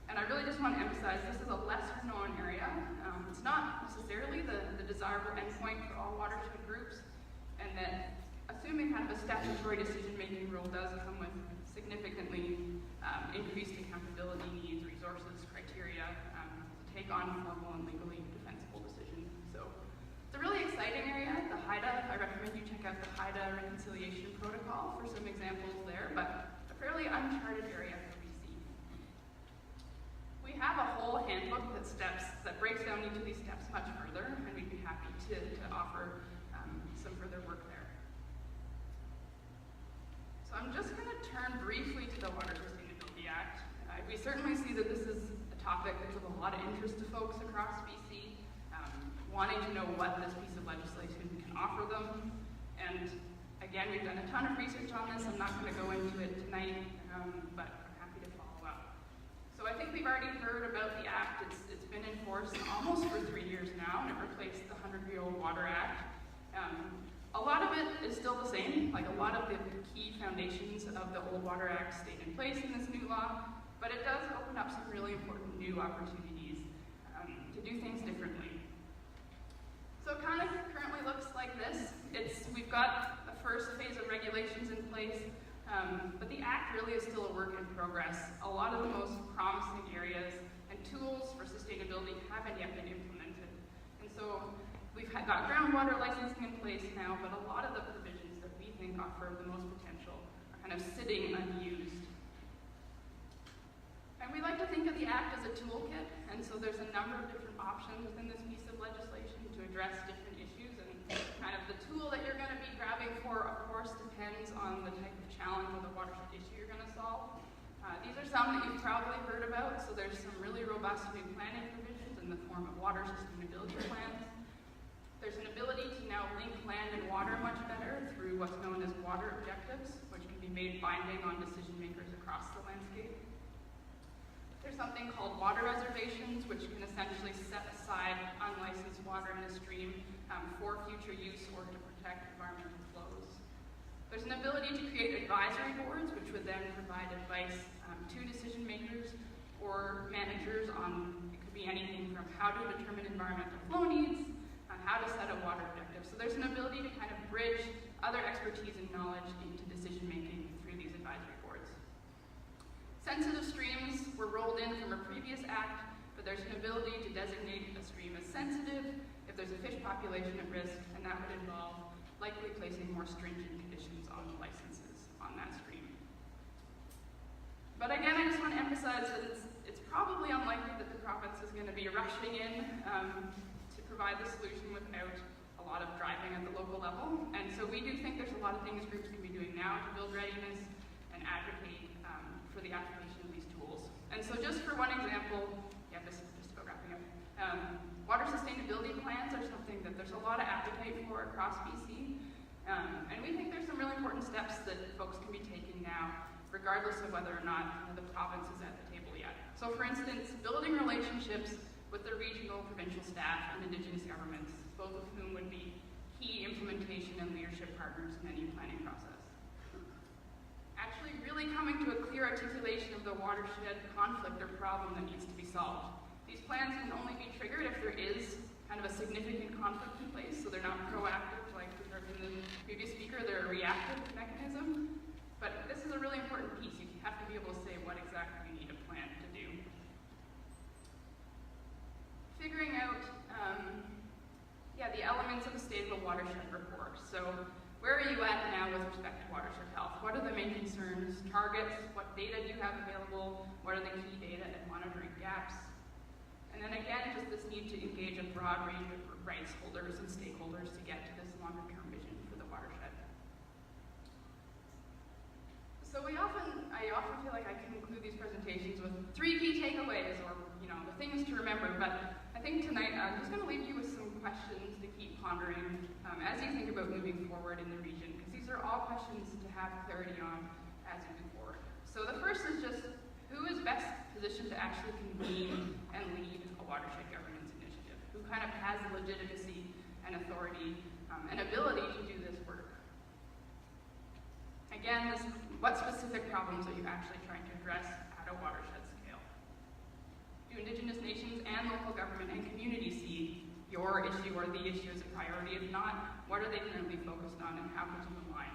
And I really just want to emphasize this is a lesser known area. It's not necessarily the desirable endpoint for all watershed groups, and that assuming kind of a statutory decision-making rule does come with significantly increased accountability needs, resources, criteria to take on formal and legally defensible decisions. So it's a really exciting area. The HIDA, I recommend you check out the HIDA Reconciliation Protocol for some examples there, but a fairly uncharted area for BC. We have a whole handbook that breaks down each of these steps much further, and we'd be happy to offer some further work there. So I'm just going to turn briefly to the Water Sustainability Act. We certainly see that this is a topic that's of a lot of interest to folks across BC, wanting to know what this piece of legislation can offer them. And again, we've done a ton of research on this. I'm not going to go into it tonight, but I'm happy to follow up. So I think we've already heard about the Act. It's been in force almost for 3 years now, and it replaced the 100-Year-Old Water Act. A lot of it is still the same, like a lot of the key foundations of the old Water Act stayed in place in this new law, but it does open up some really important new opportunities to do things differently. So it kind of currently looks like this. We've got the first phase of regulations in place, but the Act really is still a work in progress. A lot of the most promising areas and tools for sustainability haven't yet been implemented. And so we've got groundwater licensing in place now, but a lot of the provisions that we think offer the most potential are kind of sitting unused. And we like to think of the Act as a toolkit, and so there's a number of different options within this piece of legislation to address different issues, and kind of the tool that you're going to be grabbing for, of course, depends on the type of challenge or the watershed issue you're going to solve. These are some that you've probably heard about, so there's some really robust new planning provisions in the form of water sustainability plans. There's an ability to now link land and water much better through what's known as water objectives, which can be made binding on decision makers across the landscape. There's something called water reservations, which can essentially set aside unlicensed water in a stream for future use or to protect environmental flows. an ability to create advisory boards, which would then provide advice to decision makers or managers on, it could be anything from how to determine environmental flow needs, how to set a water objective. So there's an ability to kind of bridge other expertise and knowledge into decision making through these advisory boards. Sensitive streams were rolled in from a previous act, but there's an ability to designate a stream as sensitive if there's a fish population at risk, and that would involve likely placing more stringent conditions on the licenses on that stream. But again, I just want to emphasize that it's probably unlikely that the province is going to be rushing in to provide the solution without a lot of driving at the local level. And so we do think there's a lot of things groups can be doing now to build readiness and advocate for the application of these tools. And so just for one example, yeah, just about wrapping up, water sustainability plans are something that there's a lot of appetite for across BC. And we think there's some really important steps that folks can be taking now, regardless of whether or not the province is at the table yet. So for instance, building relationships with the regional, provincial staff and Indigenous governments, both of whom would be key implementation and leadership partners in any planning process. Actually really coming to a clear articulation of the watershed conflict or problem that needs to be solved. These plans can only be triggered if there is kind of a significant conflict in place, so they're not proactive, like we heard from the previous speaker, they're a reactive mechanism. But this is a really important piece. You have to be able to say what exactly you need a plan to do. Figuring out, the elements of the State of the Watershed report. So where are you at now with respect to watershed health? What are the main concerns, targets? What data do you have available? What are the key data and monitoring gaps? And then again, just this need to engage a broad range of rights holders and stakeholders to get to this longer-term vision for the watershed. So I often feel like I can conclude these presentations with 3 key takeaways, or the things to remember. But I think tonight I'm just going to leave you with some questions to keep pondering as you think about moving forward in the region, because these are all questions to have clarity on as you move forward. So the first is just, who is best positioned to actually convene and lead a watershed governance initiative? Who kind of has the legitimacy and authority and ability to do this work? Again, what specific problems are you actually trying to address at a watershed scale? Do Indigenous nations and local government and community see your issue or the issue as a priority? If not, what are they currently focused on and how could you align?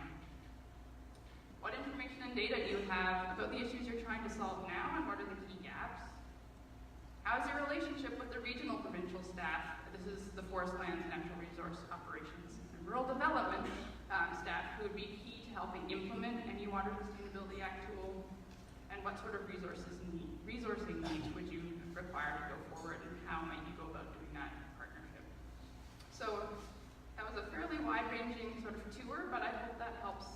What information and data do you have about the issues you're trying to solve now, and what are the key gaps? How's your relationship with the regional provincial staff? This is the forest lands, natural resource operations, and rural development staff who would be key to helping implement any Water Sustainability Act tool, and what sort of resourcing needs would you require to go forward, and how might you go about doing that in partnership? So that was a fairly wide-ranging sort of tour, but I hope that helps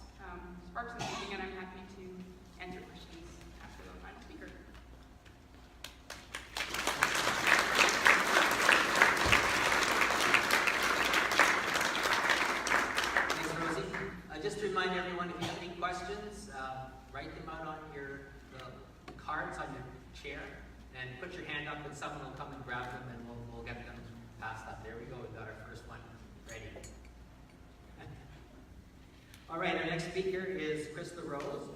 spark some thinking, and I'm happy to answer questions after the final speaker. Thanks, Rosie. Just to remind everyone, if you have any questions, write them out on the cards on your chair, and put your hand up, and someone will come and grab them, and we'll get them passed up. There we go. We've got our first one ready. All right, our next speaker is Chris LaRose.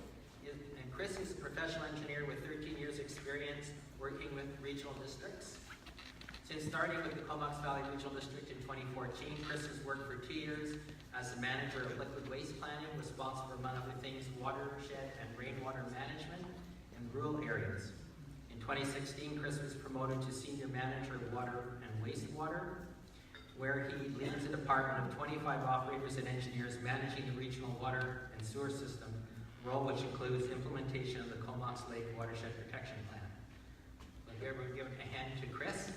And Chris is a professional engineer with 13 years experience working with regional districts. Since starting with the Comox Valley Regional District in 2014, Chris has worked for 2 years as the manager of liquid waste planning, responsible for, among other things, watershed and rainwater management in rural areas. In 2016, Chris was promoted to senior manager of water and wastewater, where he leads a department of 25 operators and engineers managing the regional water and sewer system, role which includes implementation of the Comox Lake Watershed Protection Plan. So here we're giving a hand to Chris.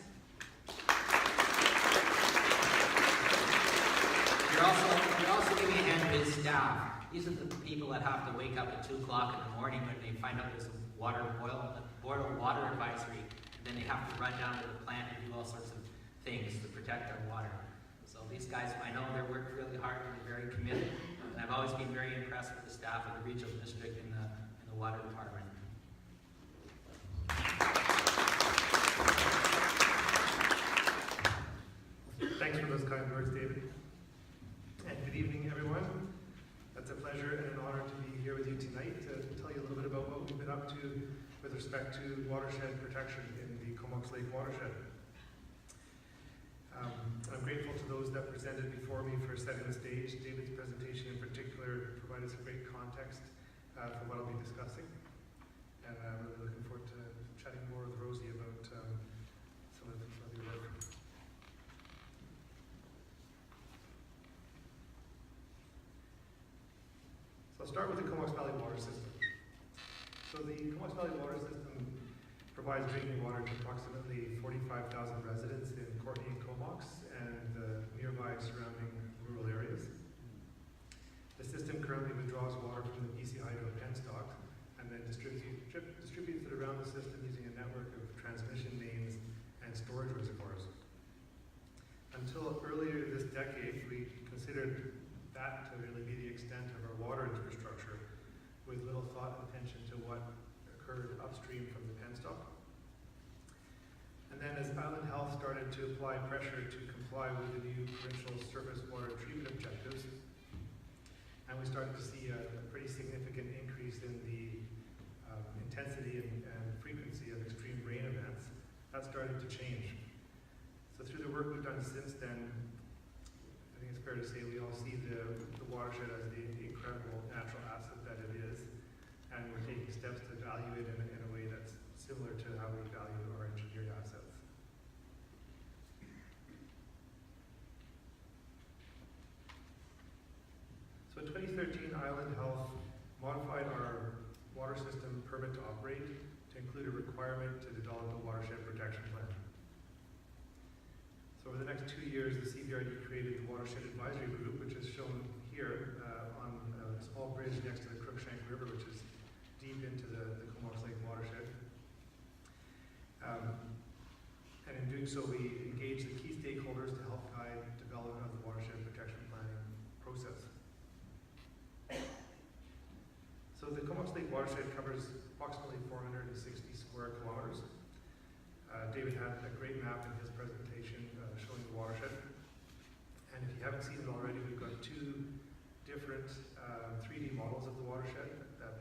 You're also giving a hand to his staff. These are the people that have to wake up at 2 o'clock in the morning when they find out there's a boil water advisory, and then they have to run down to the plant and do all sorts of things to protect our water. So these guys, I know they work really hard and they're very committed, and I've always been very impressed with the staff of the regional district and the water department. Thanks for those kind words, David. And good evening, everyone. It's a pleasure and an respect to watershed protection in the Comox Lake watershed. I'm grateful to those that presented before me for setting the stage. David's presentation in particular provided some great context for what I'll be discussing. And I'm really looking forward to chatting more with Rosie about some of your work. So I'll start with the Comox Valley water system. So the Comox Valley water system provides drinking water to approximately 45,000 residents in Courtney and Comox and the nearby surrounding rural areas. The system currently withdraws water from the BC Hydro penstock and then distributes it around the system using a network of transmission mains and storage reservoirs. Until earlier this decade, we considered that to really be the extent of our water infrastructure, with little thought and attention to what occurred upstream from the penstock. And then as Island Health started to apply pressure to comply with the new provincial surface water treatment objectives, and we started to see a pretty significant increase in the intensity and frequency of extreme rain events, that started to change. So through the work we've done since then, I think it's fair to say we all see the watershed as the incredible natural asset that it is, and we're taking steps to value it in a way that's similar to how we value our engineered assets. So in 2013, Island Health modified our water system permit to operate to include a requirement to develop a watershed protection plan. So over the next 2 years, the CVRD created the Watershed Advisory Group, which is shown here on a small bridge next to the Crookshank River, which is deep into the Comox Lake watershed. And in doing so, we engaged the key stakeholders to help guide development of the watershed protection planning process. So the Comox Lake watershed covers approximately 460 square kilometers. David had a great map in his presentation showing the watershed. And if you haven't seen it already, we've got 2 different 3D models of the watershed that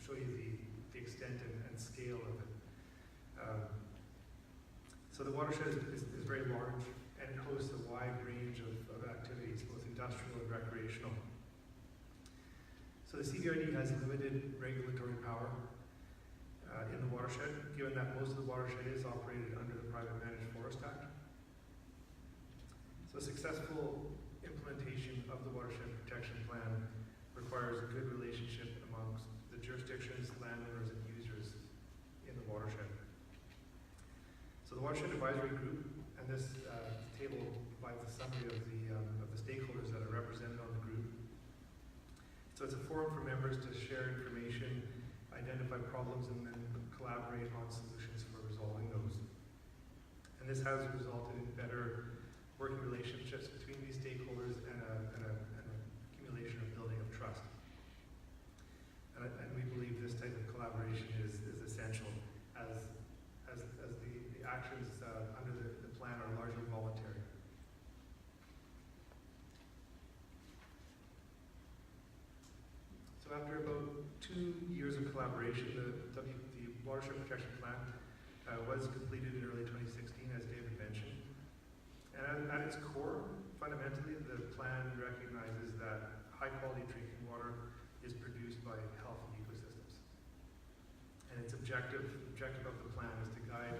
show you the extent and scale of it. So the watershed is very large, and it hosts a wide range of activities, both industrial and recreational. So the CVRD has limited regulatory power in the watershed, given that most of the watershed is operated under the Private Managed Forest Act. So successful implementation of the Watershed Protection Plan requires a good relationship amongst the jurisdictions, landowners, and users in the watershed. So the Watershed Advisory Group, and this table provides a summary of the stakeholders that are represented on the group. So it's a forum for members to share information, identify problems, and then collaborate on solutions for resolving those. And this has resulted in better working relationships between these stakeholders and an accumulation of building of trust. And we believe this type of collaboration is essential as the actions under the plan are largely voluntary. So after about 2 years of collaboration, the Watershed Protection Plan was completed in early 2016, as David mentioned. And at its core, fundamentally, the plan recognizes that high-quality drinking water is produced by healthy ecosystems. And its objective of the plan is to guide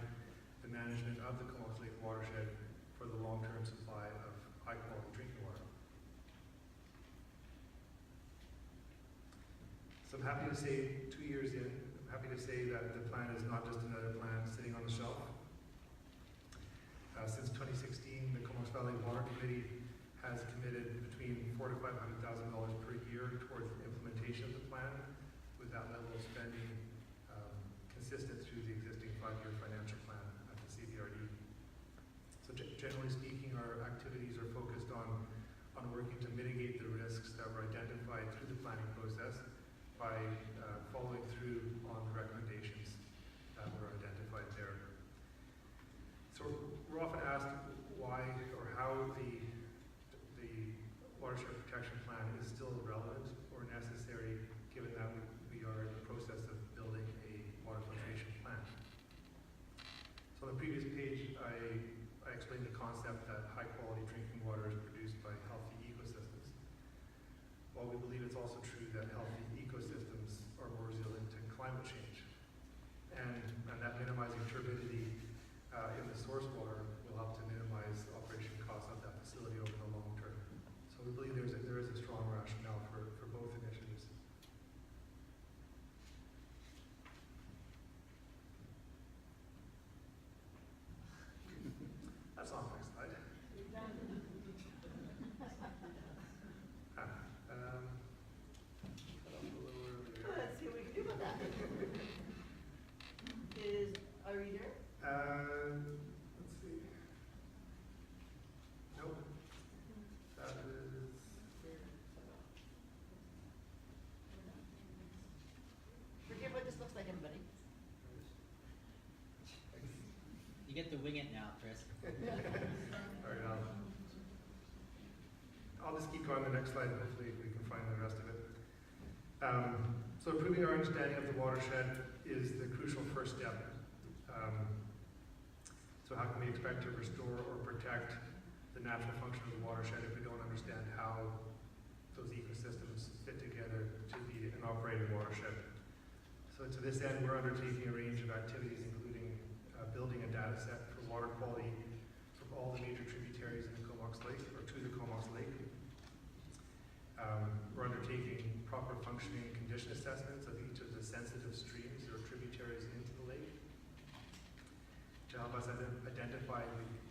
the management of the Comox Lake watershed for the long-term supply of high-quality drinking water. So I'm happy to say, 2 years in, I'm happy to say that the plan is not just another plan sitting on the shelf. Since 2016, the Comox Valley Water Committee has committed between $400,000 to $500,000 per year towards the implementation of the plan, with that level of spending consistent through the existing 5-year financial plan at the CVRD. So generally speaking, our activities are focused on working to mitigate the risks that were identified through the planning process by following through on the recommendations that were identified there. So we're often asked why or how the Watershed Protection Plan is still relevant or necessary, given that we are in the process of building a water filtration while we believe it's also true that healthy ecosystems are more resilient to climate change. And that minimizing turbidity in the source water will help to minimize operation costs of that facility over the long term. So we believe there is a strong rationale for both initiatives. That's on the next slide. Let's see what we can do about that. Are you there? Let's see. Nope. That is. Forget what this looks like, everybody. You get to wing it now, Chris. All right, I'll just keep going to the next slide, and hopefully we can find the rest of it. So improving our understanding of the watershed is the crucial first step. So how can we expect to restore or protect the natural function of the watershed if we don't understand how those ecosystems fit together to be an operating watershed? So to this end, we're undertaking a range of activities, including building a data set for water quality from all the major tributaries in the Comox Lake, or to the Comox Lake. We're undertaking proper functioning and condition assessments of each of the sensitive streams or tributaries into the lake to help us identify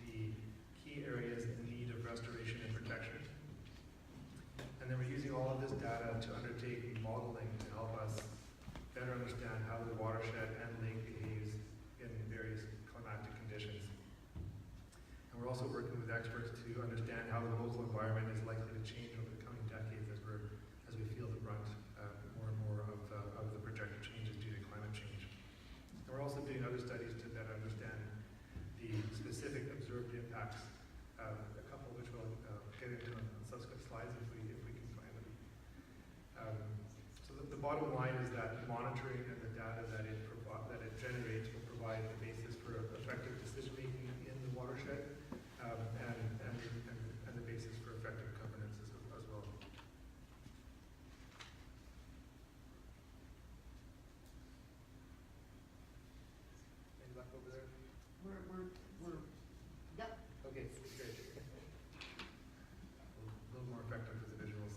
the key areas in need of restoration and protection. And then we're using all of this data to undertake modeling to help us better understand how the watershed and lake behaves in various climatic conditions. And we're also working with experts to understand how the local environment is likely to change over the coming decades as we feel the brunt more and more of the projected changes due to climate change. And we're also doing other studies to better understand the specific observed impacts, a couple of which we'll get into on subsequent slides if we can find them. So the bottom line is that monitoring and the data that it generates will provide the basis for effective decision making in the watershed, and the basis for effective governance as well. Any luck over there? Yep. Okay, great. A little more effective with the visuals.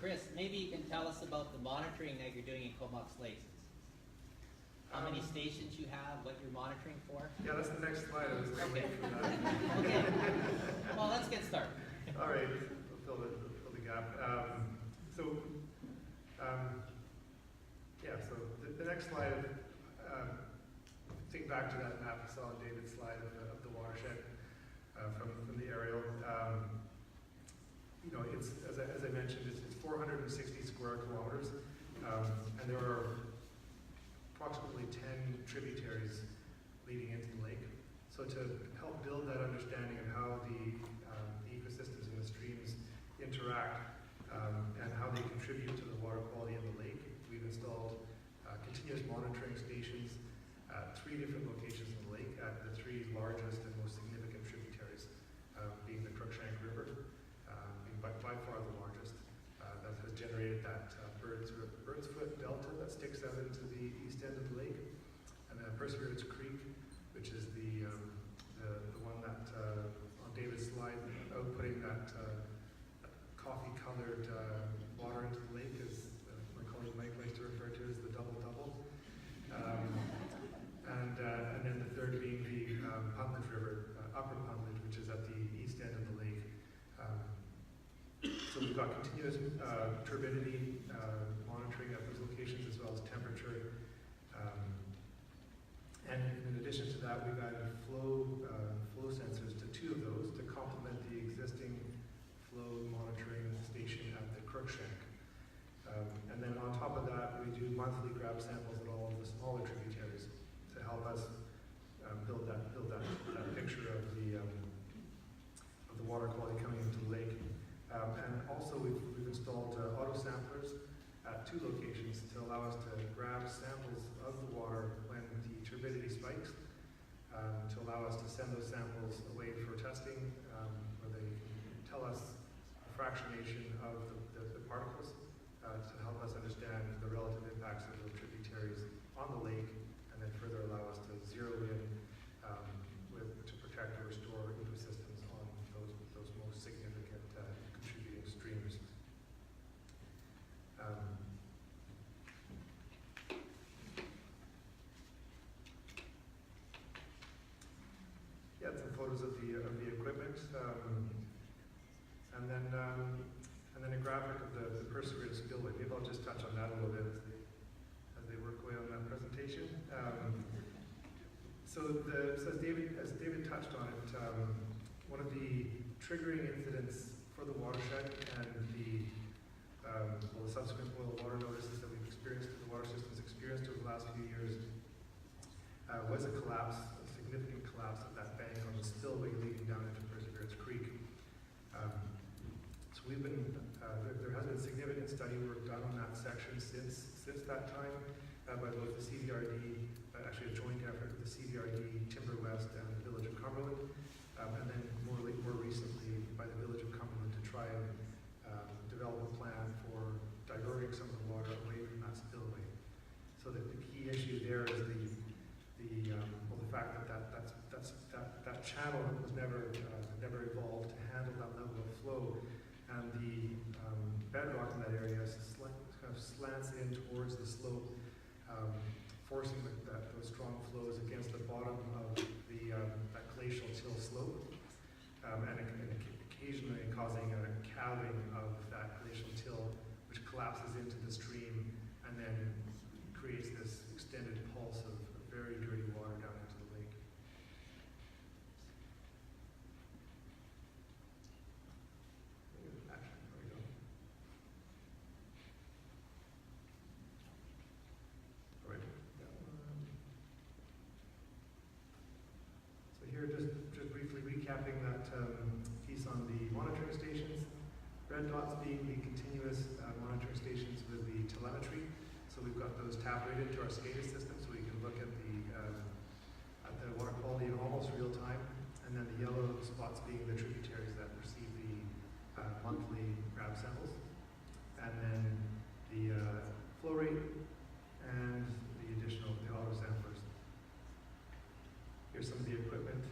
Chris, maybe you can tell us about the monitoring that you're doing in Comox Lake. How many stations you have, what you're monitoring for? Yeah, that's the next slide. I was going to Okay. wait for that. Okay. Well, let's get started. All right, we'll fill the gap. So the next slide, think back to that map you saw on David's slide of the watershed from the aerial. It's as I mentioned, it's 460 square kilometers, and there are approximately 10 tributaries leading into the lake. So to help build that understanding of how the ecosystems and the streams interact and how they contribute to the water quality in the lake, we've installed continuous monitoring stations at 3 different locations in the lake at the 3 largest and most significant tributaries, being the Crookshank River, being by far the largest, that has generated that bird's foot delta that sticks out into the east end of the lake, and then Perseverance Creek, which is the one that on David's slide, outputting that coffee-colored water into the lake, as my colleague Mike likes to refer to as the double-double. And then the third being the Puntledge River, Upper Puntledge, which is at the east end of the lake. So we've got continuous continuous turbidity monitoring at those locations, as well as temperature. And in addition to that, we've added flow sensors to 2 of those to complement the existing flow monitoring station at the Crookshank. And then on top of that, we do monthly grab samples at all of the smaller tributaries to help us build that picture of the water quality coming into the lake. And also we've installed auto samplers at 2 locations to allow us to grab samples of the water when the turbidity spikes, to allow us to send those samples away for testing, where they can tell us the fractionation of the particles to help us understand the relative impacts of those tributaries on the lake, and then further allow us to zero in to protect or restore ecosystems on those most significant contributing streams. Yeah, some photos of the equipment, and then a graphic of the Perseverance spillway. Maybe I'll just touch on that a little bit as they work away on that presentation. So as David touched on it, one of the triggering incidents for the watershed and the subsequent boil water notices that we've experienced, the water system's experienced over the last few years, was a significant collapse of that bank on the spillway leading down into Perseverance Creek. So we've been, there has been significant study work done on that section since that time by both the CVRD, actually a joint effort with the CVRD, Timber West, and the Village of Cumberland, and then more recently by the Village of Cumberland to try and develop a plan for diverting some of the water away from that spillway. So that the key issue there is the fact that channel was never evolved to handle that level of flow, and the bedrock in that area kind of slants in towards the slope, forcing those strong flows against the bottom of that glacial till slope, and occasionally causing a calving of that glacial till, which collapses into the stream and then creates this extended pulse of very dirty water down into the lake. Actually, there we go. All right. So here, just briefly recapping that piece on the monitoring stations. Red dots being the continuous monitoring stations with the telemetry. So we've got those tapped right into our SCADA system, so we can look at the water quality in almost real time. And then the yellow spots being the tributaries that receive the monthly grab samples. And then the flow rate and the auto samplers. Here's some of the equipment.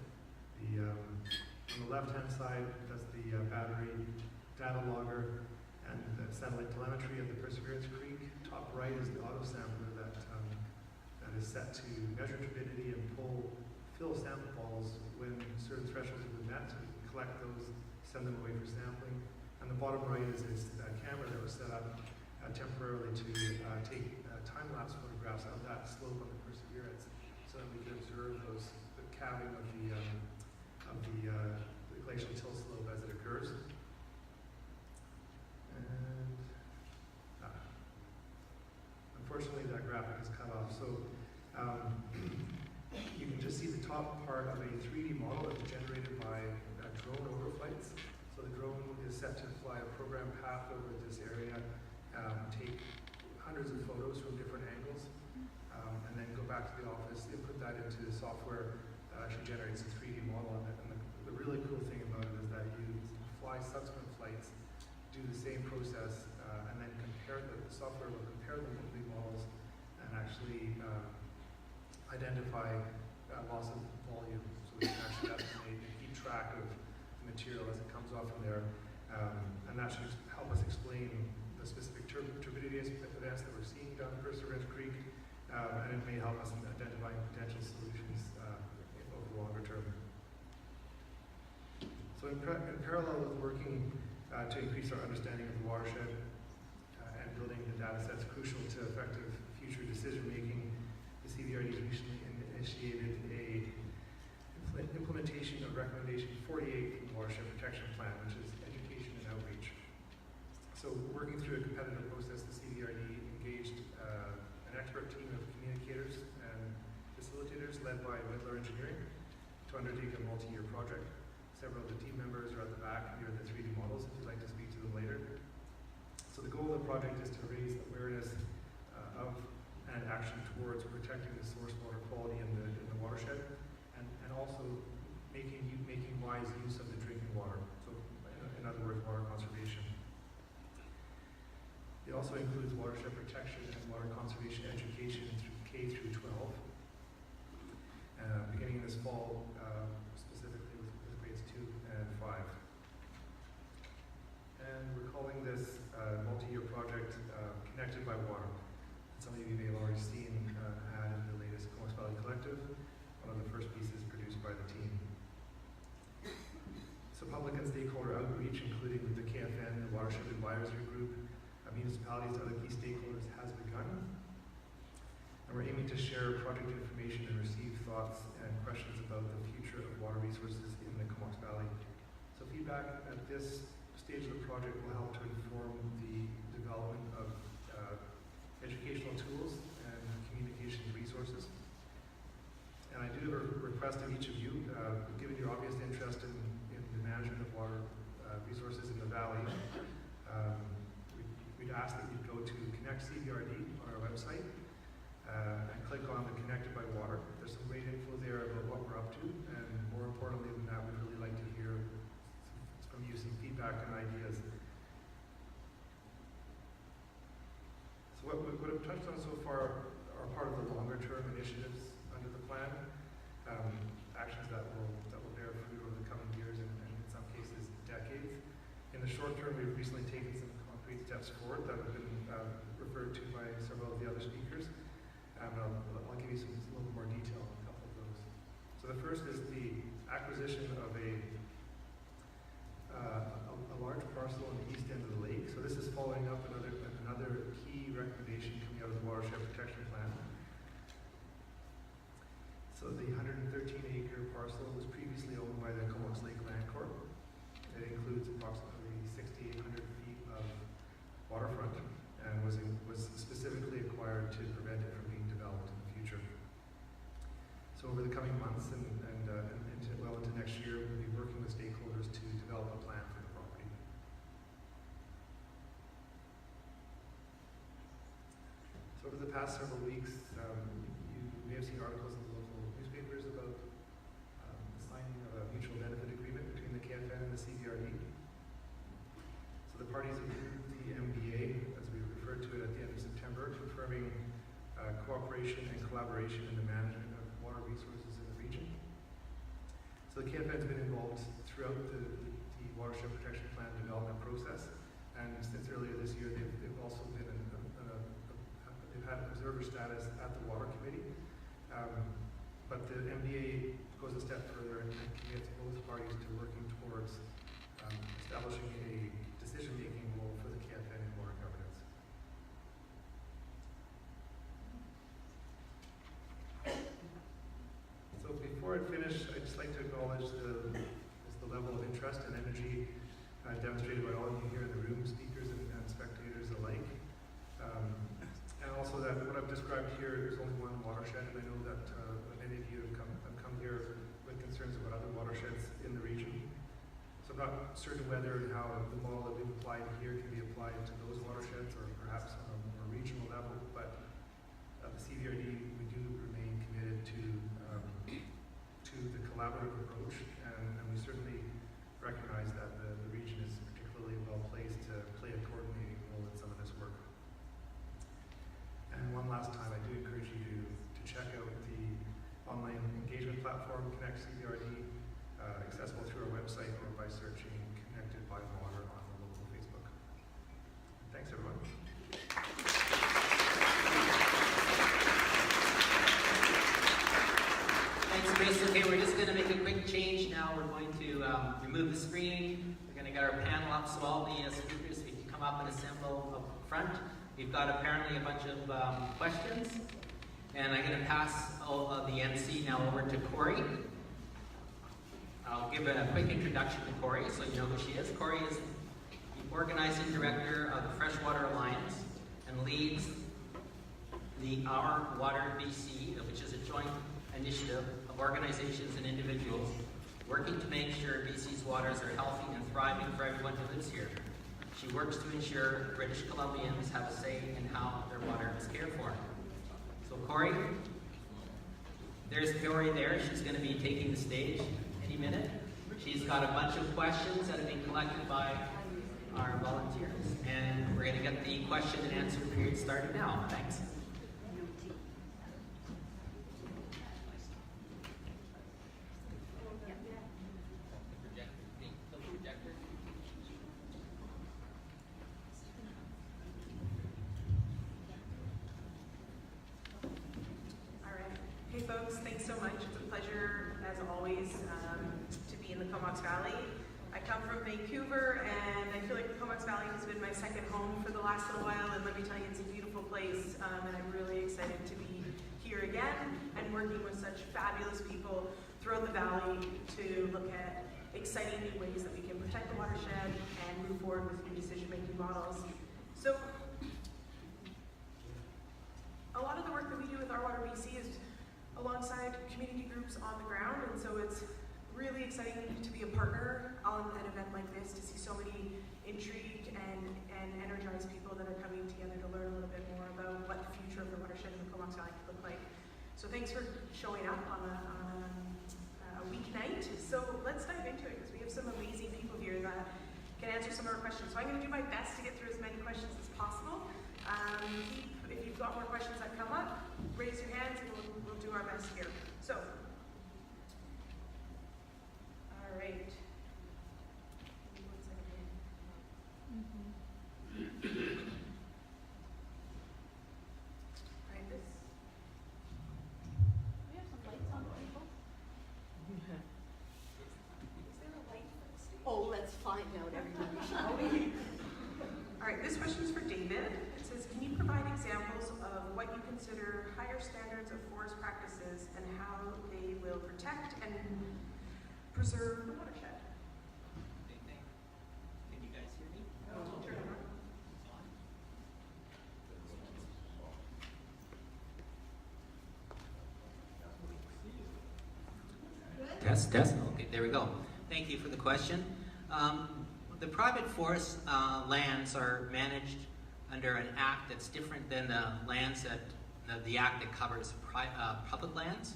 On the left-hand side, that's the battery data logger and the satellite telemetry of the Perseverance Creek. Top right is the auto sampler that is set to measure turbidity and fill sample balls when certain thresholds have been met, so we can collect those, send them away for sampling. And the bottom right is a camera that was set up temporarily to take time-lapse photographs of that slope on the Perseverance, so that we can observe the calving of the glacial till slope as it occurs. And unfortunately, that graphic is cut off. So you can just see the top part of a 3D model that's generated by drone overflights. So the drone is set to fly a program path over this area, take hundreds of photos from different angles, and then go back to the office, input that into the software that actually generates a 3D model on it. And the really cool thing about it is that you fly subsequent flights, do the same process, and then the software will compare the moving models and actually identify loss of volume. So we can actually estimate and keep track of the material as it comes off from there. And that should help us explain the specific turbidity events that we're seeing down the Perseverance Creek, and it may help us in identifying potential solutions over the longer term. So in parallel with working to increase our understanding of the watershed and building the data sets crucial to effective future decision making. The CVRD has recently initiated a implementation of recommendation 48 from the Watershed Protection Plan, which is education and outreach. So working through a competitive process, the CVRD engaged an expert team of communicators and facilitators led by Whitler Engineering to undertake a multi-year project. Several of the team members are at the back near the 3D models if you'd like to speak to them later. So the goal of the project is to raise awareness of and action towards protecting the source water quality in the watershed, and also making wise use of the drinking water. So in other words, water conservation. It also includes watershed protection and water conservation education through K through 12, beginning this fall, specifically with grades 2 and 5. And we're calling this multi-year project Connected by Water. Some of you may have already seen ad in the latest Comox Valley Collective, one of the first pieces produced by the team. So public and stakeholder outreach, including with the KFN, the Watershed Advisory Group, municipalities, and other key stakeholders, has begun. And we're aiming to share project information and receive thoughts and questions about the future of water resources in the Comox Valley. So feedback at this stage of the project will help to inform the development of educational tools and communication resources. And I do have a request of each of you, given your obvious interest in the management of water resources in the valley, we'd ask that you go to Connect CVRD on our website and click on the Connected by Water. There's some great info there about what we're up to, and more importantly than that, we'd really like to hear from you some feedback and ideas. So what I've touched on so far are part of the longer term initiatives under the plan, actions that will bear fruit over the coming years and in some cases decades. In the short term, we've recently taken some concrete steps forward that have been referred to by several of the other speakers. I'll give you a little more detail on a couple of those. So the first is the acquisition of a large parcel on the east end of the lake. So this is following up another key recommendation coming out of the Watershed Protection Plan. So the 113-acre parcel was previously owned by the Comox Lake Land Corp. It includes approximately 6,800 feet of waterfront and was specifically acquired to prevent it from being developed in the future. So over the coming months and into next year, we'll be working with stakeholders to develop a plan for the property. So over the past several weeks, you may have seen articles in the local newspapers about the signing of a mutual benefit agreement between the KFN and the CVRD. So the parties approved the MBA, as we referred to it at the end of September, confirming cooperation and collaboration in the management of water resources in the region. So the KFN has been involved throughout the Watershed Protection Plan development process, and since earlier this year, they've also been they've had observer status at the Water Committee. But the MBA goes a step further and commits both parties to working towards establishing a decision-making role for the KFN in water governance. So before I finish, I'd just like to acknowledge the level of interest and energy demonstrated by all of you here in the room, speakers and spectators alike. And also that what I've described here is only one watershed, and I know that many of you have come here with concerns about other watersheds in the region. So I'm not certain whether and how the model that we've applied here can be applied to those watersheds or perhaps on a more regional level, but at the CVRD we do remain committed to the collaborative approach, and we certainly recognize that the region is particularly well placed to play a coordinating role in some of this work. And one last time, I do encourage you to check out the online engagement platform, Connect CVRD, accessible through our website or by searching Connected by Water on the local Facebook. Thanks, everyone. Thanks, Chris. Okay, we're just going to make a quick change now. We're going to remove the screen. We're going to get our panel up so all the speakers, if you come up and assemble up front, we've got apparently a bunch of questions. And I'm going to pass all of the MC now over to Corey. I'll give a quick introduction to Corey so you know who she is. Corey is the organizing director of the Freshwater Alliance and leads the Our Water BC, which is a joint initiative of organizations and individuals working to make sure BC's waters are healthy and thriving for everyone who lives here. She works to ensure British Columbians have a say in how their water is cared for. So Corey, there's Corey there. She's going to be taking the stage any minute. She's got a bunch of questions that have been collected by our volunteers. And we're going to get the question and answer period started now. Thanks. Hey folks, thanks so much. It's a pleasure, as always, to be in the Comox Valley. I come from Vancouver, and I feel like the Comox Valley has been my second home for the last little while, and let me tell you, it's a beautiful place, and I'm really excited to be here again and working with such fabulous people throughout the valley to look at exciting new ways that we can protect the watershed and move forward with new decision-making models. So, a lot of the work that we do with Our Water BC is alongside community groups on the ground, and so it's really exciting to be a partner on an event like this, to see so many intrigued and energized people that are coming together to learn a little bit more about what the future of the watershed in the Comox Valley could look like. So thanks for showing up on a weeknight. So let's dive into it, because we have some amazing people here that can answer some of our questions. So I'm going to do my best to get through as many questions as possible. If you've got more questions that come up, raise your hands and we'll do our best here. So, all right. Give me 1 second. All right, this. We have some lights on the table. Is there a light for the stage? Oh, let's find out, everybody, shall we? All right, this question is for David. It says, can you provide examples of what you consider higher standards of forest practices and how they will protect and preserve the watershed? Can you guys hear me? Turn it on. Test. Okay, there we go. Thank you for the question. The private forest lands are managed under an act that's different than the lands that the act that covers public lands.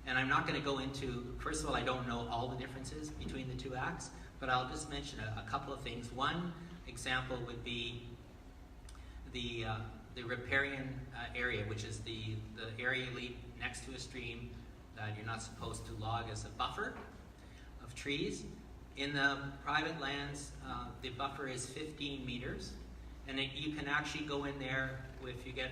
And I'm not going to go into, first of all, I don't know all the differences between the two acts, but I'll just mention a couple of things. One example would be the riparian area, which is the area you leave next to a stream that you're not supposed to log as a buffer of trees. In the private lands, the buffer is 15 meters, and you can actually go in there if you get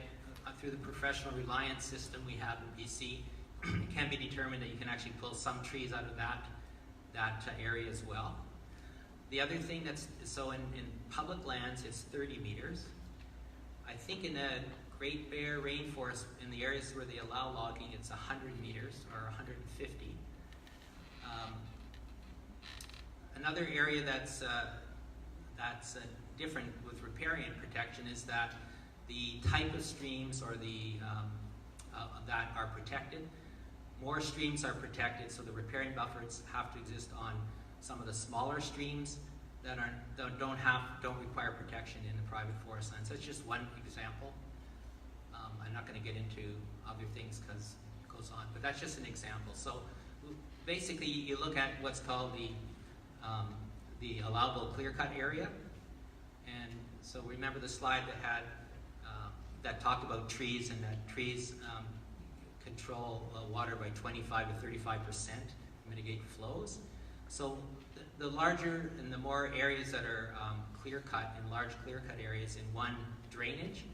through the professional reliance system we have in BC. It can be determined that you can actually pull some trees out of that area as well. The other thing so in public lands, it's 30 meters. I think in the Great Bear Rainforest, in the areas where they allow logging, it's 100 meters or 150. Another area that's different with riparian protection is that the type of streams or that are protected. More streams are protected, so the riparian buffers have to exist on some of the smaller streams that don't require protection in the private forest lands. That's just one example. I'm not going to get into other things because it goes on, but that's just an example. So basically, you look at what's called the allowable clear-cut area, and so remember the slide that had that talked about trees, and that trees control water by 25 to 35%, mitigate flows. So the larger and the more areas that are clear-cut, in large clear-cut areas in one drainage,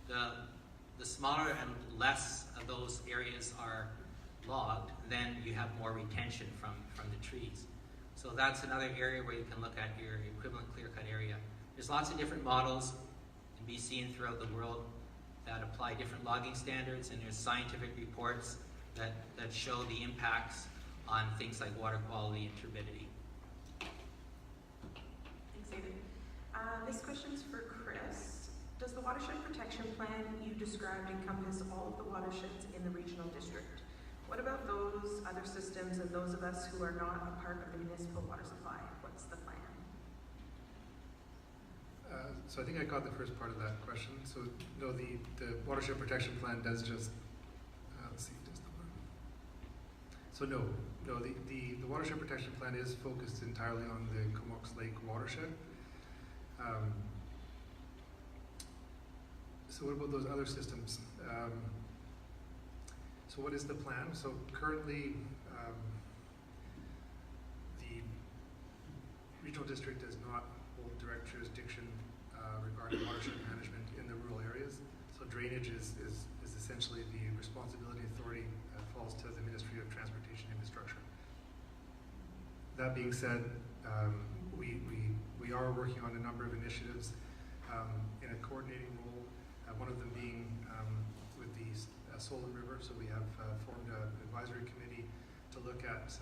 the smaller and less of those areas are logged, then you have more retention from the trees. So that's another area where you can look at your equivalent clear-cut area. There's lots of different models in BC and throughout the world that apply different logging standards, and there's scientific reports that show the impacts on things like water quality and turbidity. Thanks, David. This question's for Chris. Does the watershed protection plan you described encompass all of the watersheds in the regional district? What about those other systems and those of us who are not a part of the municipal water supply? What's the plan? So I think I got the first part of that question. So no, the watershed protection plan does just, let's see, does the one. So no, the watershed protection plan is focused entirely on the Comox Lake watershed. So what about those other systems? So what is the plan? So currently, the regional district does not hold direct jurisdiction regarding watershed management in the rural areas. So drainage is essentially the responsibility authority falls to the Ministry of Transportation Infrastructure. That being said, we are working on a number of initiatives in a coordinating role. One of them being with the Solon River. So we have formed an advisory committee to look at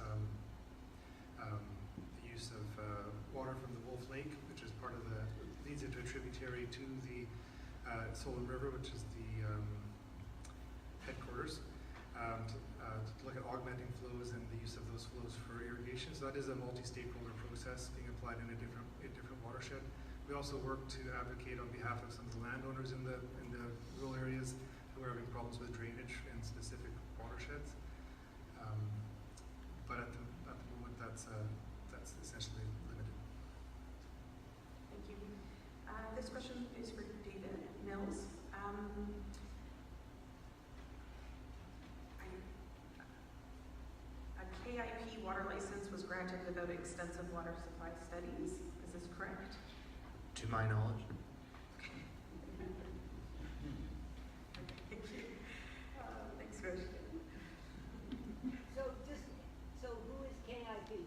the use of water from the Wolf Lake, which is part of leads into a tributary to the Solon River, which is the headquarters, to look at augmenting flows and the use of those flows for irrigation. So that is a multi-stakeholder process being applied in a different watershed. We also work to advocate on behalf of some of the landowners in the rural areas who are having problems with drainage in specific watersheds. But at the moment, that's essentially limited. Thank you. This question is for David Mills. A KIP water license was granted without extensive water supply studies. Is this correct? To my knowledge. Thank you. Next question. So who is KIP?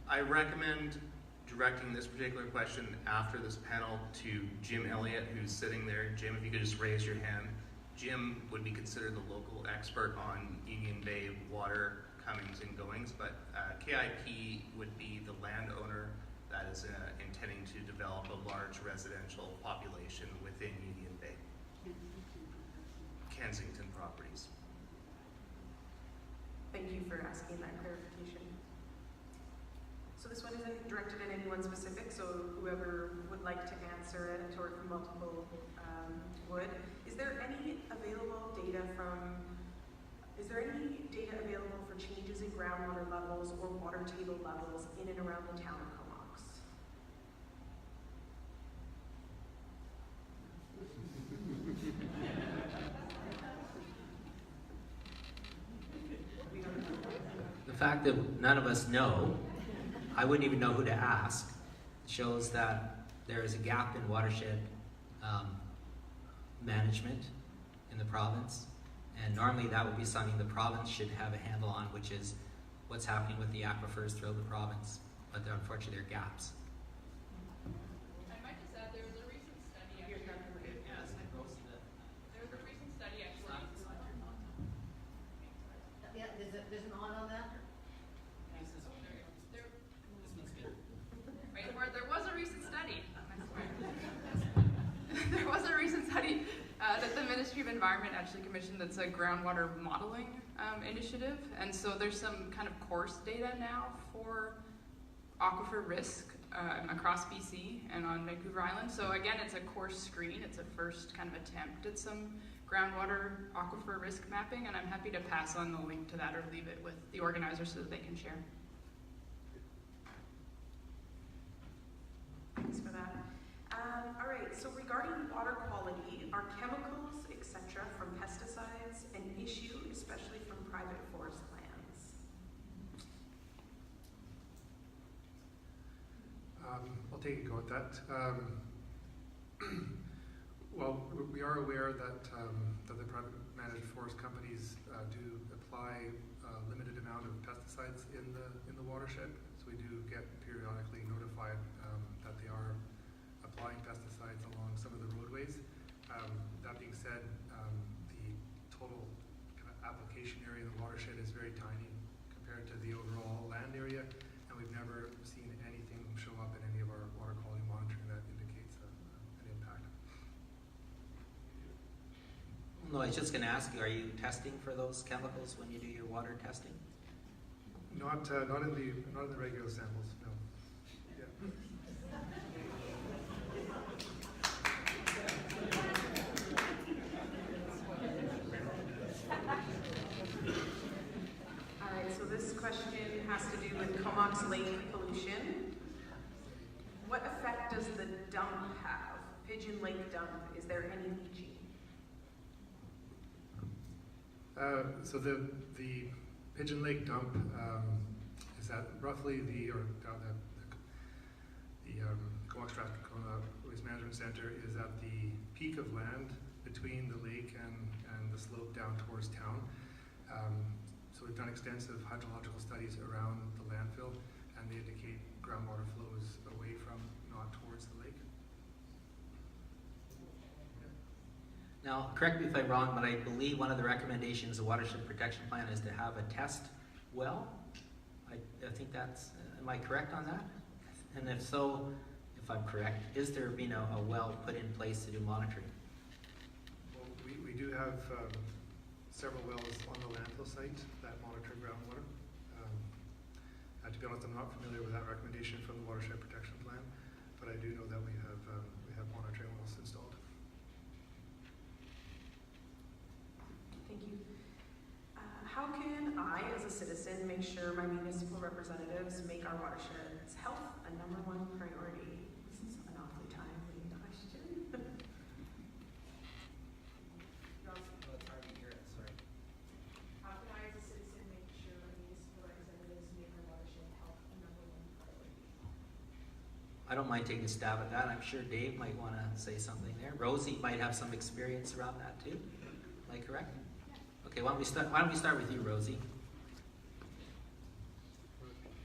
I recommend directing this particular question after this panel to Jim Elliott, who's sitting there. Jim, if you could just raise your hand. Jim would be considered the local expert on Union Bay water comings and goings, but KIP would be the landowner that is intending to develop a large residential population within Union Bay. Kensington Properties. Thank you for asking that clarification. So this one isn't directed at anyone specific, so whoever would like to answer it, or if multiple would. Is there any data available for changes in groundwater levels or water table levels in and around the town of Comox? The fact that none of us know, I wouldn't even know who to ask, shows that there is a gap in watershed management in the province. And normally that would be something the province should have a handle on, which is what's happening with the aquifers throughout the province. But unfortunately, there are gaps. I might just add, there was a recent study actually. Yes, I posted it. There was a recent study actually. Yeah, there's an on that? This is okay. There This one's good. there was a recent study. I swear. There was a recent study that the Ministry of Environment actually commissioned that's a groundwater modeling initiative. And so there's some kind of course data now for aquifer risk across BC and on Vancouver Island. So again, it's a course screen. It's a first kind of attempt at some groundwater aquifer risk mapping, and I'm happy to pass on the link to that or leave it with the organizers so that they can share. Thanks for that. All right, so regarding water quality, are chemicals, etc., from pesticides an issue, especially from private forest lands? I'll take a go at that. Well, we are aware that the private managed forest companies do apply a limited amount of pesticides in the watershed. So we do get periodically notified that they are applying pesticides along some of the roadways. That being said, the total kind of application area in the watershed is very tiny compared to the overall land area, and we've never seen anything show up in any of our water quality monitoring that indicates an impact. No, I was just going to ask you, are you testing for those chemicals when you do your water testing? Not in the regular samples, no. Yeah. All right, so this question has to do with Comox Lake pollution. What effect does the dump have? Pigeon Lake dump, is there any leaching? So the Pigeon Lake dump is at roughly the Comox Waste Management Center is at the peak of land between the lake and the slope down towards town. So we've done extensive hydrological studies around the landfill, and they indicate groundwater flows away from, not towards the lake. Now, correct me if I'm wrong, but I believe one of the recommendations of the Watershed Protection Plan is to have a test well. I think that's, am I correct on that? And if so, if I'm correct, is there been a well put in place to do monitoring? Well, we do have several wells on the landfill site that monitor groundwater. To be honest, I'm not familiar with that recommendation from the Watershed Protection Plan, but I do know that we have monitoring wells installed. Thank you. How can I, as a citizen, make sure my municipal representatives make our watershed's health a #1 priority? This is an awfully timely question. How can I, as a citizen, make sure our municipal representatives make our watershed health a #1 priority? I don't mind taking a stab at that. I'm sure Dave might want to say something there. Rosie might have some experience around that too. Am I correct? Yeah. Okay, why don't we start with you, Rosie?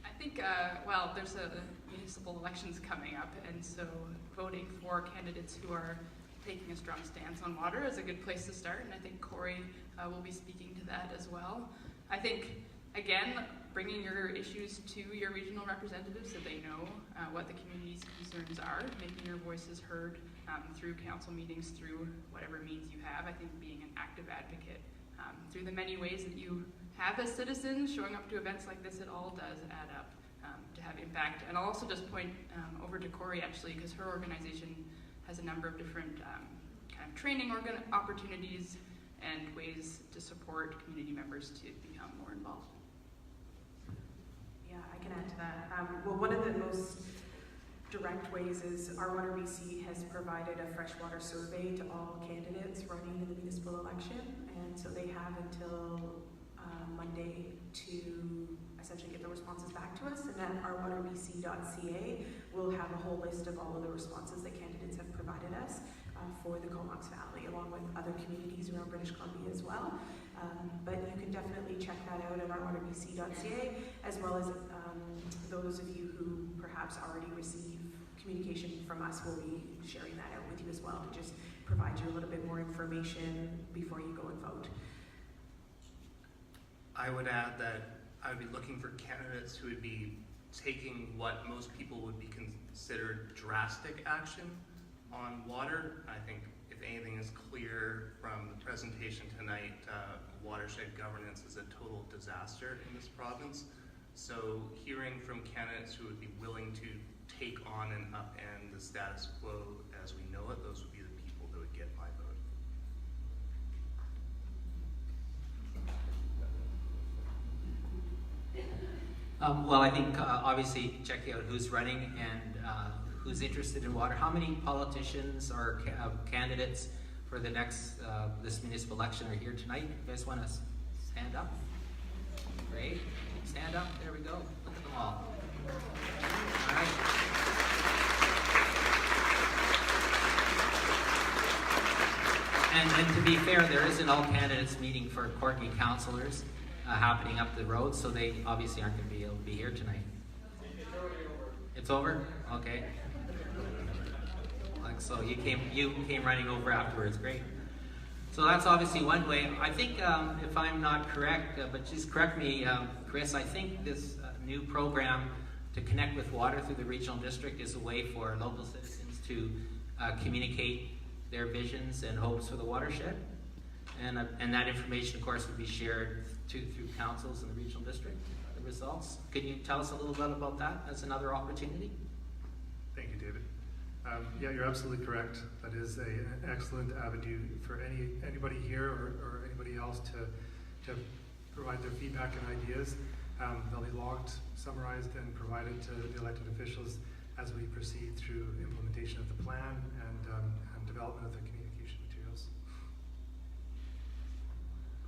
I think, well, there's a municipal elections coming up, and so voting for candidates who are taking a strong stance on water is a good place to start, and I think Corey will be speaking to that as well. I think, again, bringing your issues to your regional representatives so they know what the community's concerns are, making your voices heard through council meetings, through whatever means you have. I think being an active advocate through the many ways that you have as citizens, showing up to events like this, it all does add up to have impact. And I'll also just point over to Corey, actually, because her organization has a number of different kind of training opportunities and ways to support community members to become more involved. Yeah, I can add to that. Well, one of the most direct ways is Our Water BC has provided a freshwater survey to all candidates running in the municipal election, and so they have until Monday to essentially get the responses back to us, and at ourwaterbc.ca we'll have a whole list of all of the responses that candidates have provided us for the Comox Valley, along with other communities around British Columbia as well. But you can definitely check that out at ourwaterbc.ca, as well as those of you who perhaps already receive communication from us will be sharing that out with you as well, to just provide you a little bit more information before you go and vote. I would add that I would be looking for candidates who would be taking what most people would be considered drastic action on water. I think if anything is clear from the presentation tonight, watershed governance is a total disaster in this province. So hearing from candidates who would be willing to take on and upend the status quo as we know it, those would be the people that would get my vote. Well, I think obviously checking out who's running and who's interested in water. How many politicians or candidates for the next this municipal election are here tonight? You guys want to stand up? Great. Stand up. There we go. Look at them all. All right. And to be fair, there isn't all candidates meeting for Courtney councillors. happening up the road, so they obviously aren't going to be able to be here tonight. It's over? Okay. Like, so you came running over afterwards. Great. So that's obviously one way. I think, if I'm not correct, but just correct me, Chris, I think this new program to connect with water through the regional district is a way for local citizens to communicate their visions and hopes for the watershed. And that information, of course, would be shared through councils in the regional district, the results. Can you tell us a little bit about that as another opportunity? Thank you, David. Yeah, you're absolutely correct. That is an excellent avenue for anybody here or anybody else to provide their feedback and ideas. They'll be logged, summarized, and provided to the elected officials as we proceed through implementation of the plan and development of the communication materials.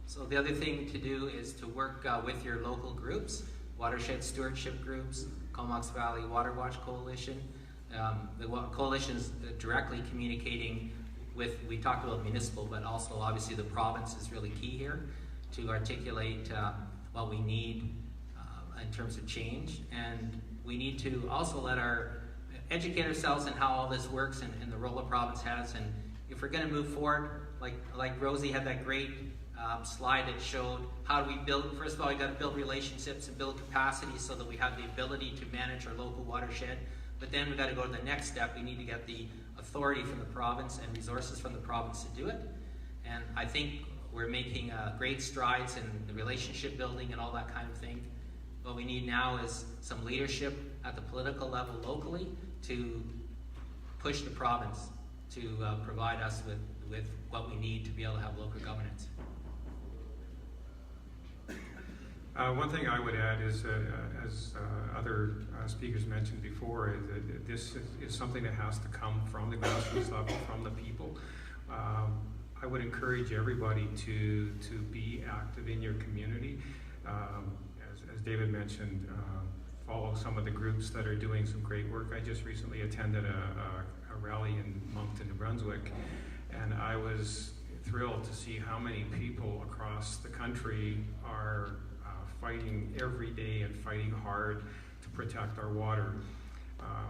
So the other thing to do is to work with your local groups, watershed stewardship groups, Comox Valley Water Watch Coalition. The coalition is directly communicating with, we talked about municipal, but also obviously the province is really key here to articulate what we need in terms of change. And we need to also educate ourselves in how all this works and the role the province has. And if we're going to move forward, like Rosie had that great slide that showed how do we build, first of all, we got to build relationships and build capacity so that we have the ability to manage our local watershed. But then we've got to go to the next step. We need to get the authority from the province and resources from the province to do it. And I think we're making great strides in the relationship building and all that kind of thing. What we need now is some leadership at the political level locally to push the province to provide us with what we need to be able to have local governance. One thing I would add is, as other speakers mentioned before, is that this is something that has to come from the grassroots level, from the people. I would encourage everybody to be active in your community. As David mentioned, follow some of the groups that are doing some great work. I just recently attended a rally in Moncton, New Brunswick, and I was thrilled to see how many people across the country are fighting every day and fighting hard to protect our water.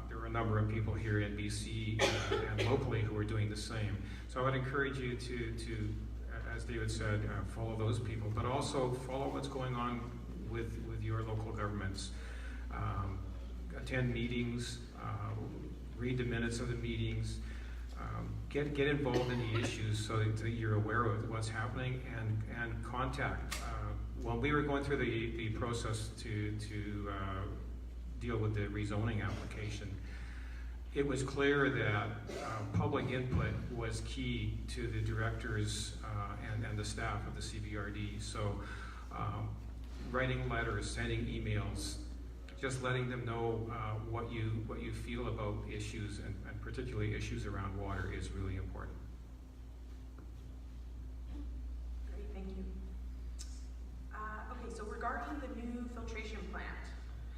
There were a number of people here in BC and locally who are doing the same. So I would encourage you to as David said, follow those people, but also follow what's going on with your local governments. Attend meetings, read the minutes of the meetings, get involved in the issues so that you're aware of what's happening, and contact. When we were going through the process to deal with the rezoning application, it was clear that public input was key to the directors and the staff of the CVRD. So writing letters, sending emails, just letting them know what you feel about issues, and particularly issues around water, is really important. Great, thank you. Okay, so regarding the new filtration plant,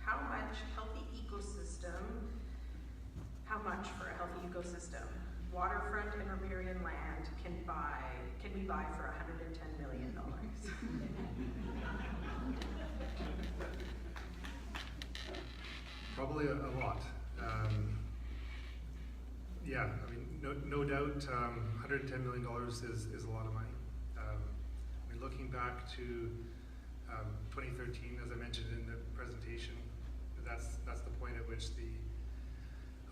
how much for a healthy ecosystem? Waterfront and riparian land can we buy for $110 million? Probably a lot. Yeah, I mean, no doubt, $110 million is a lot of money. I mean, looking back to 2013, as I mentioned in the presentation, that's the point at which the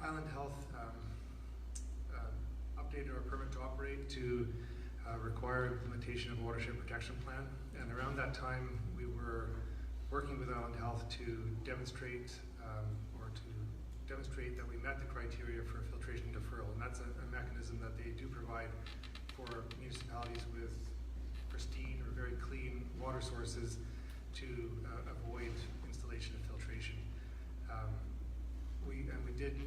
Island Health updated our permit to operate to require implementation of a watershed protection plan. And around that time, we were working with Island Health to demonstrate that we met the criteria for filtration deferral. And that's a mechanism that they do provide for municipalities with pristine or very clean water sources to avoid installation of filtration. We did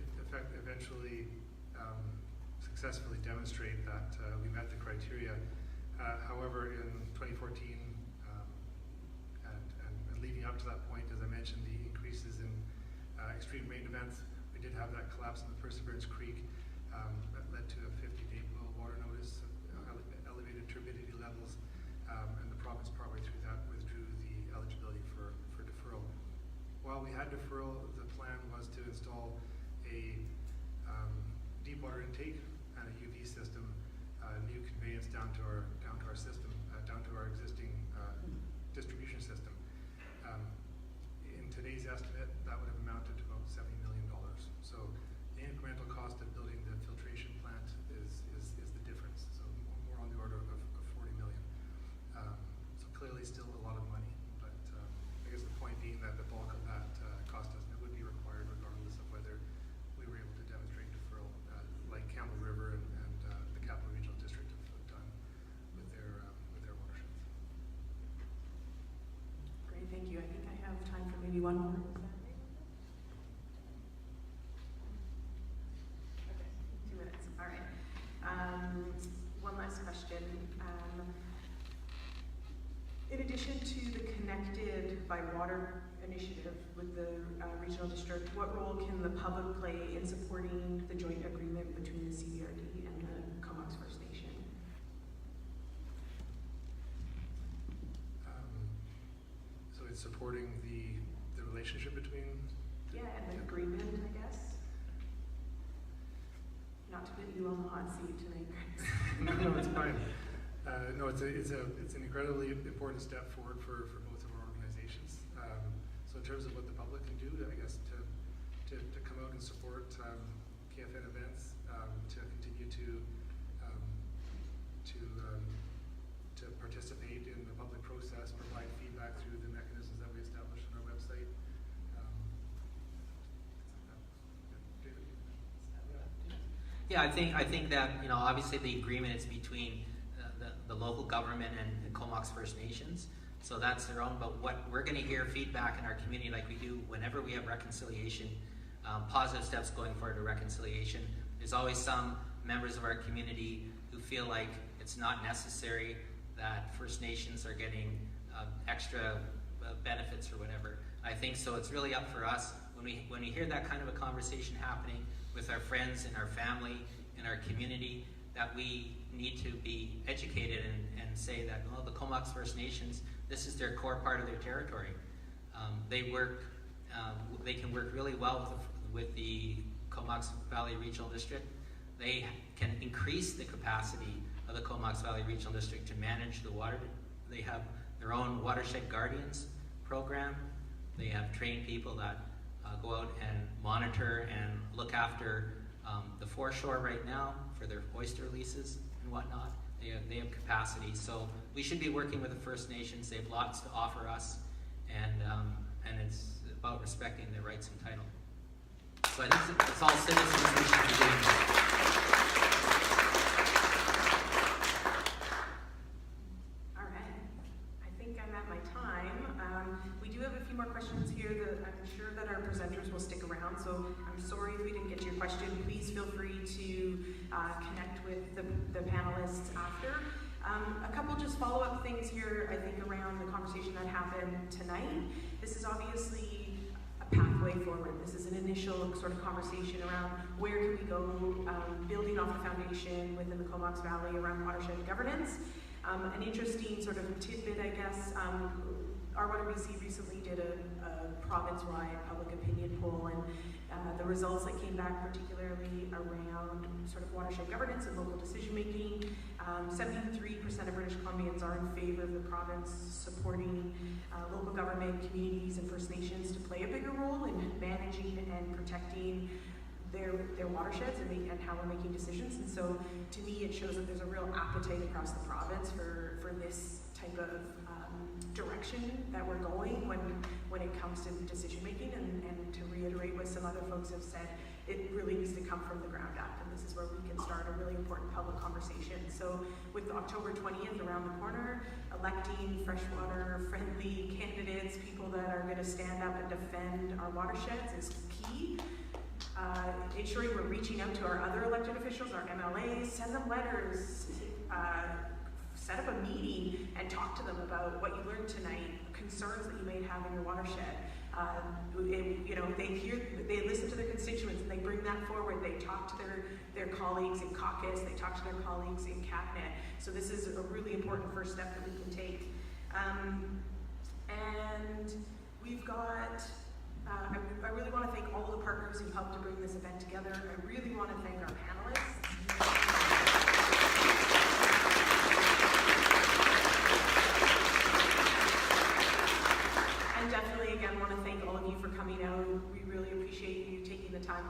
eventually successfully demonstrate that we met the criteria. However, in 2014 and leading up to that point, as I mentioned, the increases in extreme rain events, we did have that collapse in the Perseverance Creek that led to a 50-day boil water notice, elevated turbidity levels, and the province partway through that withdrew the deferral, the plan was to install a deep water intake and a UV system, new conveyance down to our system, down to our existing distribution system. In today's estimate, that would have amounted to about $70 million. So the incremental cost of building the filtration plant is the difference. So more on the order of 40 million. So clearly still a lot of money, but I guess the point being that the bulk of that cost estimate would be required regardless of whether we were able to demonstrate deferral, like Campbell River and the Capital Regional District have done with their watersheds. Great, thank you. I think I have time for maybe one more. Is that right? Okay, 2 minutes. All right. One last question. In addition to the Connected by Water initiative with the regional district, what role can the public play in supporting the joint agreement between the CVRD and the Comox First Nation? So it's supporting the relationship between. Yeah, and the agreement, I guess. Not to put you on the hot seat tonight, Chris. No, it's fine. No, it's an incredibly important step forward for both of our organizations. So in terms of what the public can do, I guess to come out and support KFN events, to continue to participate in the public process, provide feedback through the mechanisms that we established on our website. Yeah, I think that, you know, obviously the agreement is between the local government and Comox First Nations, so that's their own. But what we're going to hear feedback in our community, like we do whenever we have reconciliation, positive steps going forward to reconciliation. There's always some members of our community who feel like it's not necessary, that First Nations are getting extra benefits or whatever. I think so. It's really up for us when we hear that kind of a conversation happening with our friends and our family and our community, that we need to be educated and say that, well, the Comox First Nations, this is their core part of their territory. They can work really well with the Comox Valley Regional District. They can increase the capacity of the Comox Valley Regional District to manage the water. They have their own Watershed Guardians program. They have trained people that go out and monitor and look after the foreshore right now for their oyster leases and whatnot. They have capacity, so we should be working with the First Nations. They have lots to offer us, and it's about respecting their rights and title. So I think it's all citizens we should be doing that. All right, I think I'm at my time. We do have a few more questions here that I'm sure that our presenters will stick around, so I'm sorry if we didn't get to your question. Please feel free to connect with the panelists after. A couple just follow-up things here, I think, around the conversation that happened tonight. This is obviously a pathway forward. This is an initial sort of conversation around where can we go, building off the foundation within the Comox Valley around watershed governance. An interesting sort of tidbit, I guess, Our Water BC recently did a province-wide public opinion poll, and the results that came back particularly around sort of watershed governance and local decision-making, 73% of British Columbians are in favor of the province supporting local government, communities, and First Nations to play a bigger role in managing and protecting their watersheds and how we're making decisions. And so to me it shows that there's a real appetite across the province for this type of direction that we're going when it comes to decision making, and to reiterate what some other folks have said, it really needs to come from the ground up, and this is where we can start a really important public conversation. So with October 20th around the corner, electing freshwater friendly candidates, people that are going to stand up and defend our watersheds, is key. Ensuring we're reaching out to our other elected officials, our MLAs, send them letters, set up a meeting and talk to them about what you learned tonight, concerns that you may have in your watershed. They listen to their constituents and they bring that forward. They talk to their colleagues in caucus, they talk to their colleagues in cabinet. So this is a really important first step that we can take. And we've got I really want to thank all the partners who helped to bring this event together. I really want to thank our panelists. And definitely, again, want to thank all of you for coming out. We really appreciate you taking the time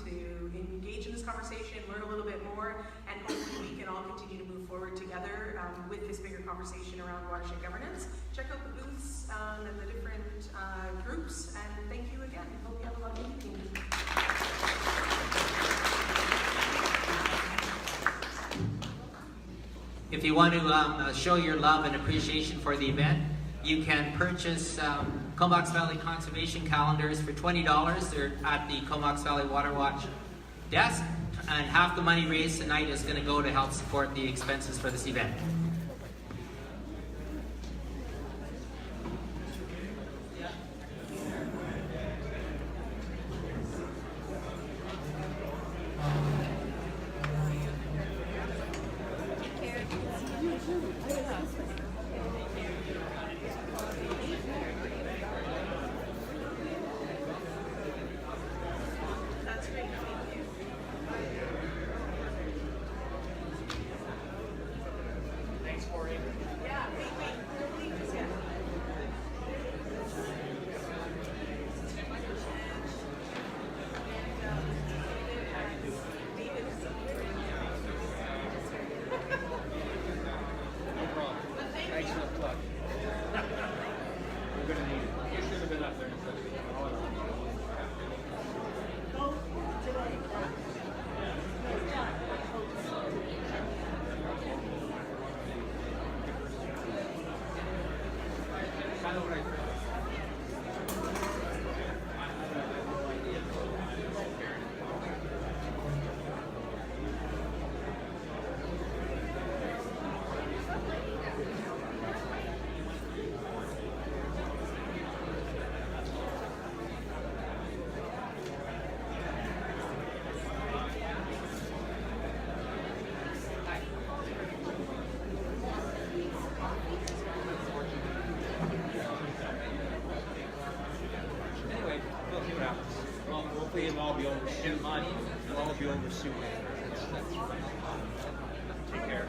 to engage in this conversation, learn a little bit more, and hopefully we can all continue to move forward together with this bigger conversation around watershed governance. Check out the booths and the different groups, and thank you again. Hope you have a lovely evening. If you want to show your love and appreciation for the event, you can purchase Comox Valley Conservation calendars for $20. They're at the Comox Valley Water Watch desk, and half the money raised tonight is going to go to help support the expenses for this event. That's great. Thank you. Thanks, Corey. Yeah, wait, just yet. No problem. Thanks for the plug. We're gonna need it. You should have been up there instead of being all around. Kind of what I thought. Anyway, we'll see what happens. Well, hopefully it'll all be over soon. It'll all be over soon. Take care.